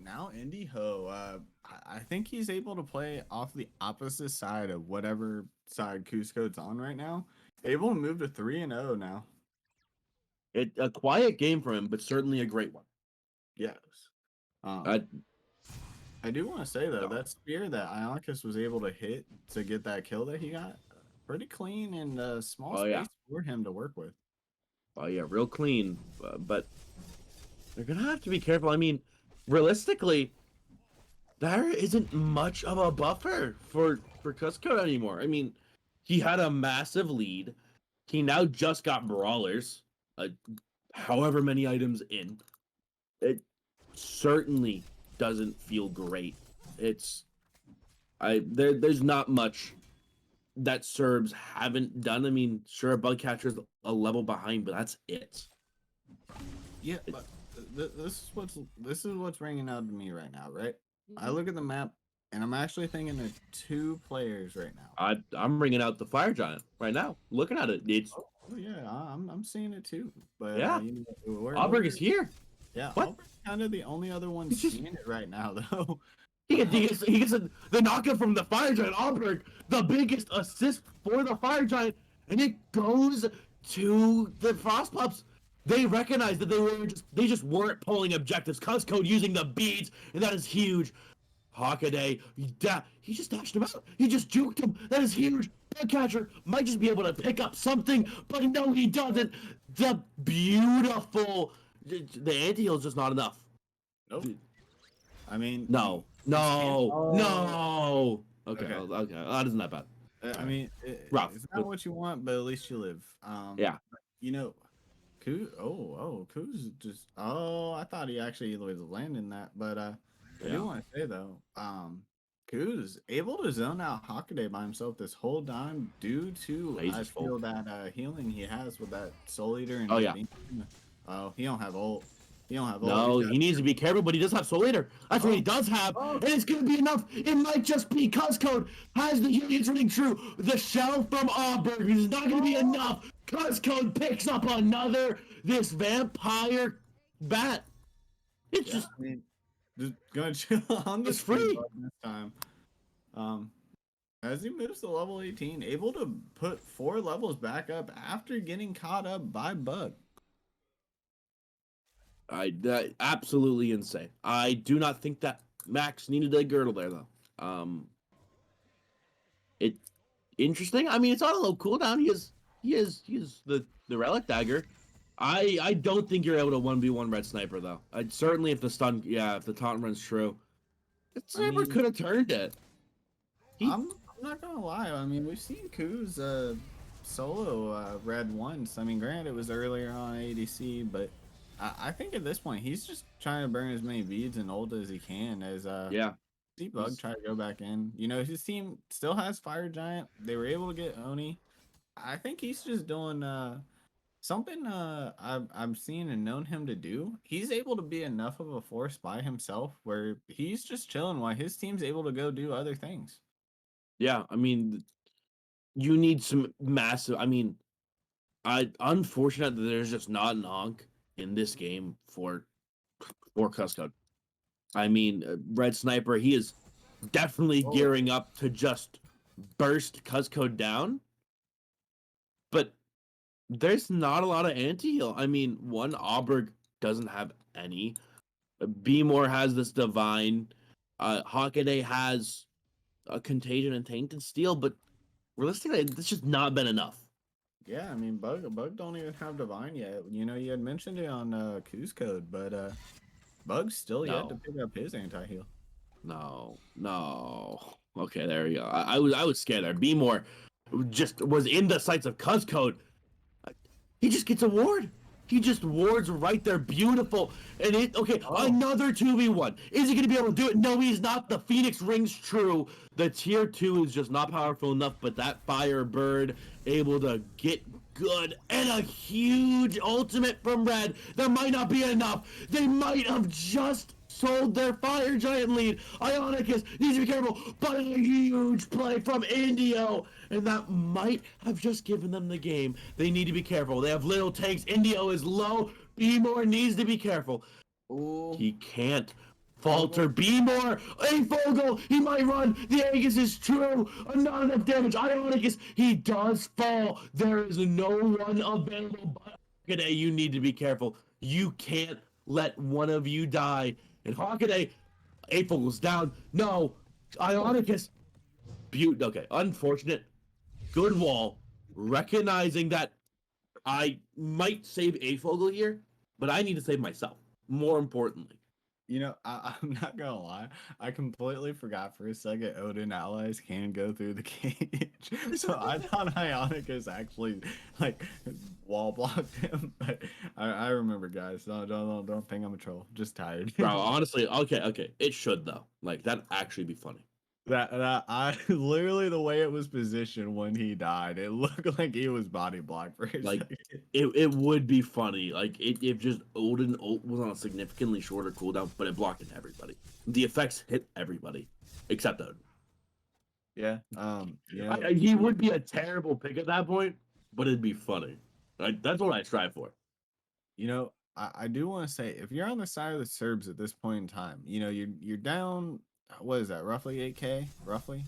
now Indy I think he's able to play off the opposite side of whatever side Cusco's on right now. Able to move to 3-0 now. A quiet game for him, but certainly a great one. Yes. Uh, I do want to say though, No. that spear that Ionkis was able to hit to get that kill that he got, pretty clean and small Oh, space yeah. for him to work with. Oh yeah, real clean. But they're gonna have to be careful. I mean, realistically, there isn't much of a buffer for Cusco anymore. I mean, he had a massive lead. He now just got brawlers, however many items in. It certainly doesn't feel great. There's not much that Serbs haven't done. I mean, sure, Bugcatcher's a level behind, but that's it. Yeah, but this is what's ringing out to me right now, right? I look at the map and I'm actually thinking of two players right now. I'm bringing out the Fire Giant right now. Looking at it, it's Oh yeah, I'm seeing it too. But yeah. Auberg is here. Yeah, What? Auberg's kind of the only other one He's just- seeing it right now, though. He gets the knockout from the Fire Giant. Auberg, the biggest assist for the Fire Giant, and it goes to the Frost Pups. They recognize that they just weren't pulling objectives. Cuzcode using the beads, and that is huge. Hawkeye, he just dashed him out. He just juked him. That is huge. Catcher might just be able to pick up something, but no, he doesn't. The anti-heal is just not enough. Nope. I mean, No. Okay, Okay. okay, that isn't that bad. I mean, Rough, it's but- not what you want, but at least you live. Yeah. You know, Kuz just. Oh, I thought he actually was landing that, but I Yeah. do want to say though, Kuz able to zone out Hockaday by himself this whole time due to He's I just feel full. that healing he has with that Soul Eater and Oh, yeah. Oh, he don't have ult. He don't have ult. No, He's got- he needs to be careful, but he does have Soul Eater. That's what he does have, Oh. and it's gonna be enough. It might just be Cuzcode has the healing running true. The shell from Auburn is not gonna be enough. Cuzcode picks up this vampire bat. It's Yeah, just I mean, just gonna chill on the It's free. speed button this time. As he moves to level 18, able to put 4 levels back up after getting caught up by Bug. absolutely insane. I do not think that Max needed a girdle there though. It interesting. I mean, it's on a low cooldown. He is the relic dagger. I don't think you're able to 1v1 Red Sniper though. Certainly if the taunt runs true, the Sniper mean- could have turned it. I'm not gonna lie. I mean, we've seen Kuz solo red once. I mean, granted, it was earlier on ADC, but I think at this point he's just trying to burn as many beads and ult as he can. As Yeah, see Bug try to go back in. His team still has Fire Giant. They were able to get Oni. I think he's just doing something I've seen and known him to do. He's able to be enough of a force by himself where he's just chilling while his team's able to go do other things. yeah. I mean, you need some massive. I mean, unfortunate that there's just not an honk in this game for Cuscode. I mean, Red Sniper, he is definitely gearing up to just burst Cuscode down. But there's not a lot of anti-heal. I mean, Auberg doesn't have any. B-More has this divine. Hockaday has a contagion and tainted steel, but realistically, it's just not been enough. Yeah, I mean, Bug don't even have Divine yet. You had mentioned it on Kuz Code, but Bug's still yet to No. pick up his anti-heal. No. Okay, there you go. I was scared there. B-More just was in the sights of Cuzcode. He just gets a ward. He just wards right there, beautiful. And another 2v1. Is he going to be able to do it? No, he's not. The Phoenix rings true. The tier 2 is just not powerful enough, but that Firebird able to get good and a huge ultimate from Red. That might not be enough. They might have just sold their Fire Giant lead. Ionicus needs to be careful, but a huge play from Indio, and that might have just given them the game. They need to be careful. They have little tanks. Indio is low. B-More needs to be careful. Ooh. He can't falter. B-More, a Fogel, he might run. The Aegis is true. Not enough damage. Ionicus, he does fall. There is no one available, but today you need to be careful. You can't let one of you die. And Hawkeye, April's down. No, Ionicus. Okay, unfortunate. Good wall. Recognizing that I might save Afogel here, but I need to save myself. More importantly. You know, I'm not gonna lie. I completely forgot for a second Odin allies can go through the cage. So I thought Ionicus actually like wall blocked him. But I remember, guys. Don't think I'm a troll. Just tired. Bro, honestly, okay. It should though. Like that'd actually be funny. That I literally the way it was positioned when he died, it looked like he was body blocked for a Like second. it would be funny. Like if just Odin ult was on a significantly shorter cooldown, but it blocked everybody. The effects hit everybody except Odin. Yeah. He would be a terrible pick at that point, but it'd be funny. Like that's what I strive for. You know, I do want to say if you're on the side of the Serbs at this point in time, you know, you're down what is that, roughly 8K? Roughly?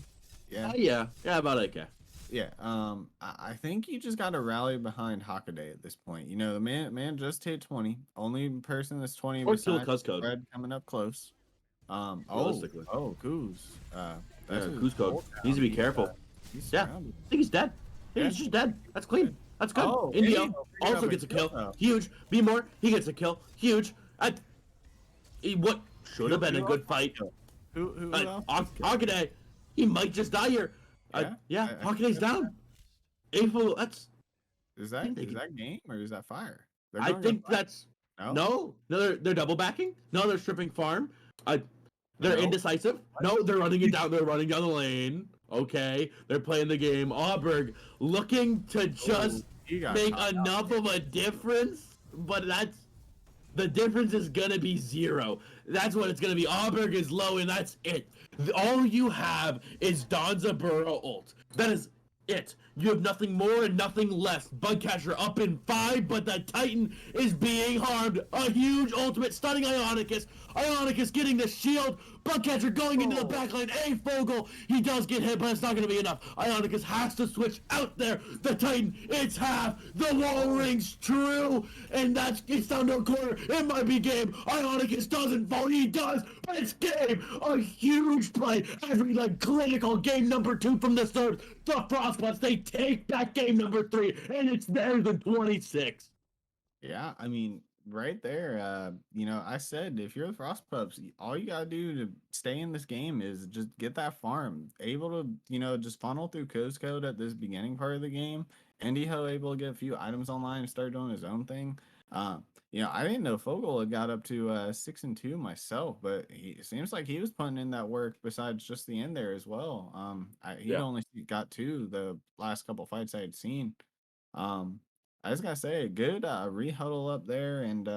Yeah. Yeah, about 8K. Yeah. I think you just gotta rally behind Hockaday at this point. You know, the man just hit 20. Only person that's 20 Or kill besides Cuz Code. Fred coming up close. Realistically. Kuz. That's his Kuz Code. whole Needs to be town. careful. He's Yeah. surrounded. I think he's dead. He's just dead. That's clean. That's good. Oh, Indio Indio figured also out gets a the kill, kill. though. Huge. B-More, he gets a kill. Huge. What should have been a good fight. Who else? Hockaday, he might just die here. Yeah? Hockaday's down. April, that's. Is I that think they game or is that fire? They're I going think to fight. that's. No, they're double backing. No, they're stripping farm. They're No. indecisive. No, they're running it down. They're running down the lane. Okay, they're playing the game. Auberg looking to just he got make caught enough of a difference, but the difference is gonna be 0. That's what it's gonna be. Auberg is low, and that's it. All you have is Donza Burrow ult. That is it. You have nothing more and nothing less. Bugcatcher up in 5, but the Titan is being harmed. A huge ultimate stunning Ionicus. Ionicus getting the shield. Bugcatcher going into the backline. A Fogel. He does get hit, but it's not going to be enough. Ionicus has to switch out there. The Titan, it's half. The wall rings true. And it's down to a corner. It might be game. Ionicus doesn't fall. He does, but it's game. A huge play. Every clinical game number 2 from the start. The Frostbuds, they take back game number 3, and it's theirs in 26. Yeah, I mean, right there, you know, I said if you're the Frost Pups, all you gotta do to stay in this game is just get that farm. Able to, you know, just funnel through Coast Code at this beginning part of the game. Indyho able to get a few items online and start doing his own thing. You know, I didn't know Fogel had got up to 6-2 myself, but it seems like he was putting in that work besides just the end there as well. He only got 2 the last couple fights I had seen. I just gotta say, good rehuddle up there and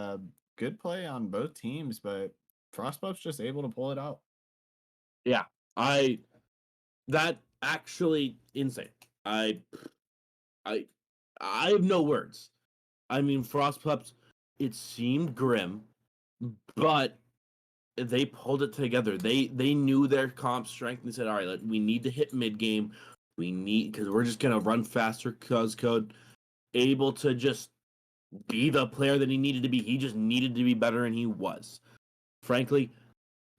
good play on both teams, but Frostbuff's just able to pull it out. Yeah, that actually insane. I have no words. I mean, Frostpups, it seemed grim, but they pulled it together. They knew their comp strength and said, all right, we need to hit mid game. Because we're just gonna run faster. Cuz Code able to just be the player that he needed to be. He just needed to be better, and he was. Frankly,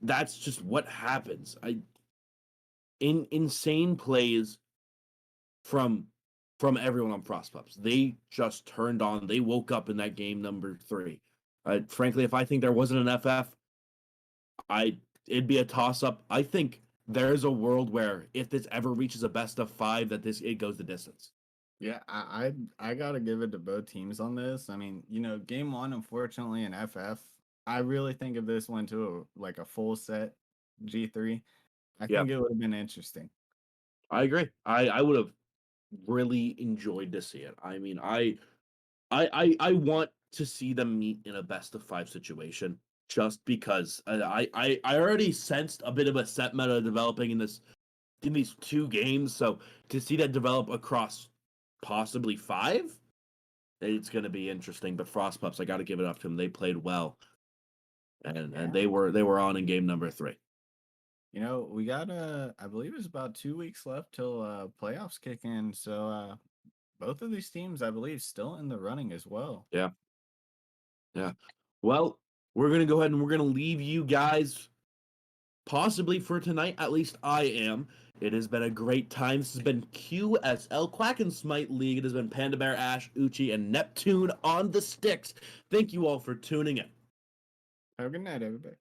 that's just what happens. Insane plays from everyone on Frostpups. They just turned on. They woke up in that game number 3. Frankly, if I think there wasn't an FF, it'd be a toss up. I think there's a world where if this ever reaches a best of 5, that it goes the distance. Yeah, I gotta give it to both teams on this. I mean, game one, unfortunately, in FF, I really think if this went to a full set G3, I Yeah, think it would have been interesting. I agree. I would have really enjoyed to see it. I mean, I want to see them meet in a best of five situation just because I already sensed a bit of a set meta developing in these two games. So to see that develop across possibly five, it's going to be interesting. But Frostpups, I got to give it up to them. They played well, and Yeah. they were on in game number 3. We got I believe it's about 2 weeks left till playoffs kick in. So both of these teams, I believe, still in the running as well. Yeah, yeah. Well, we're gonna go ahead and we're gonna leave you guys possibly for tonight. At least I am. It has been a great time. This has been QSL Quack and Smite League. It has been Panda Bear, Ash, Uchi, and Neptune on the sticks. Thank you all for tuning in. Have a good night, everybody.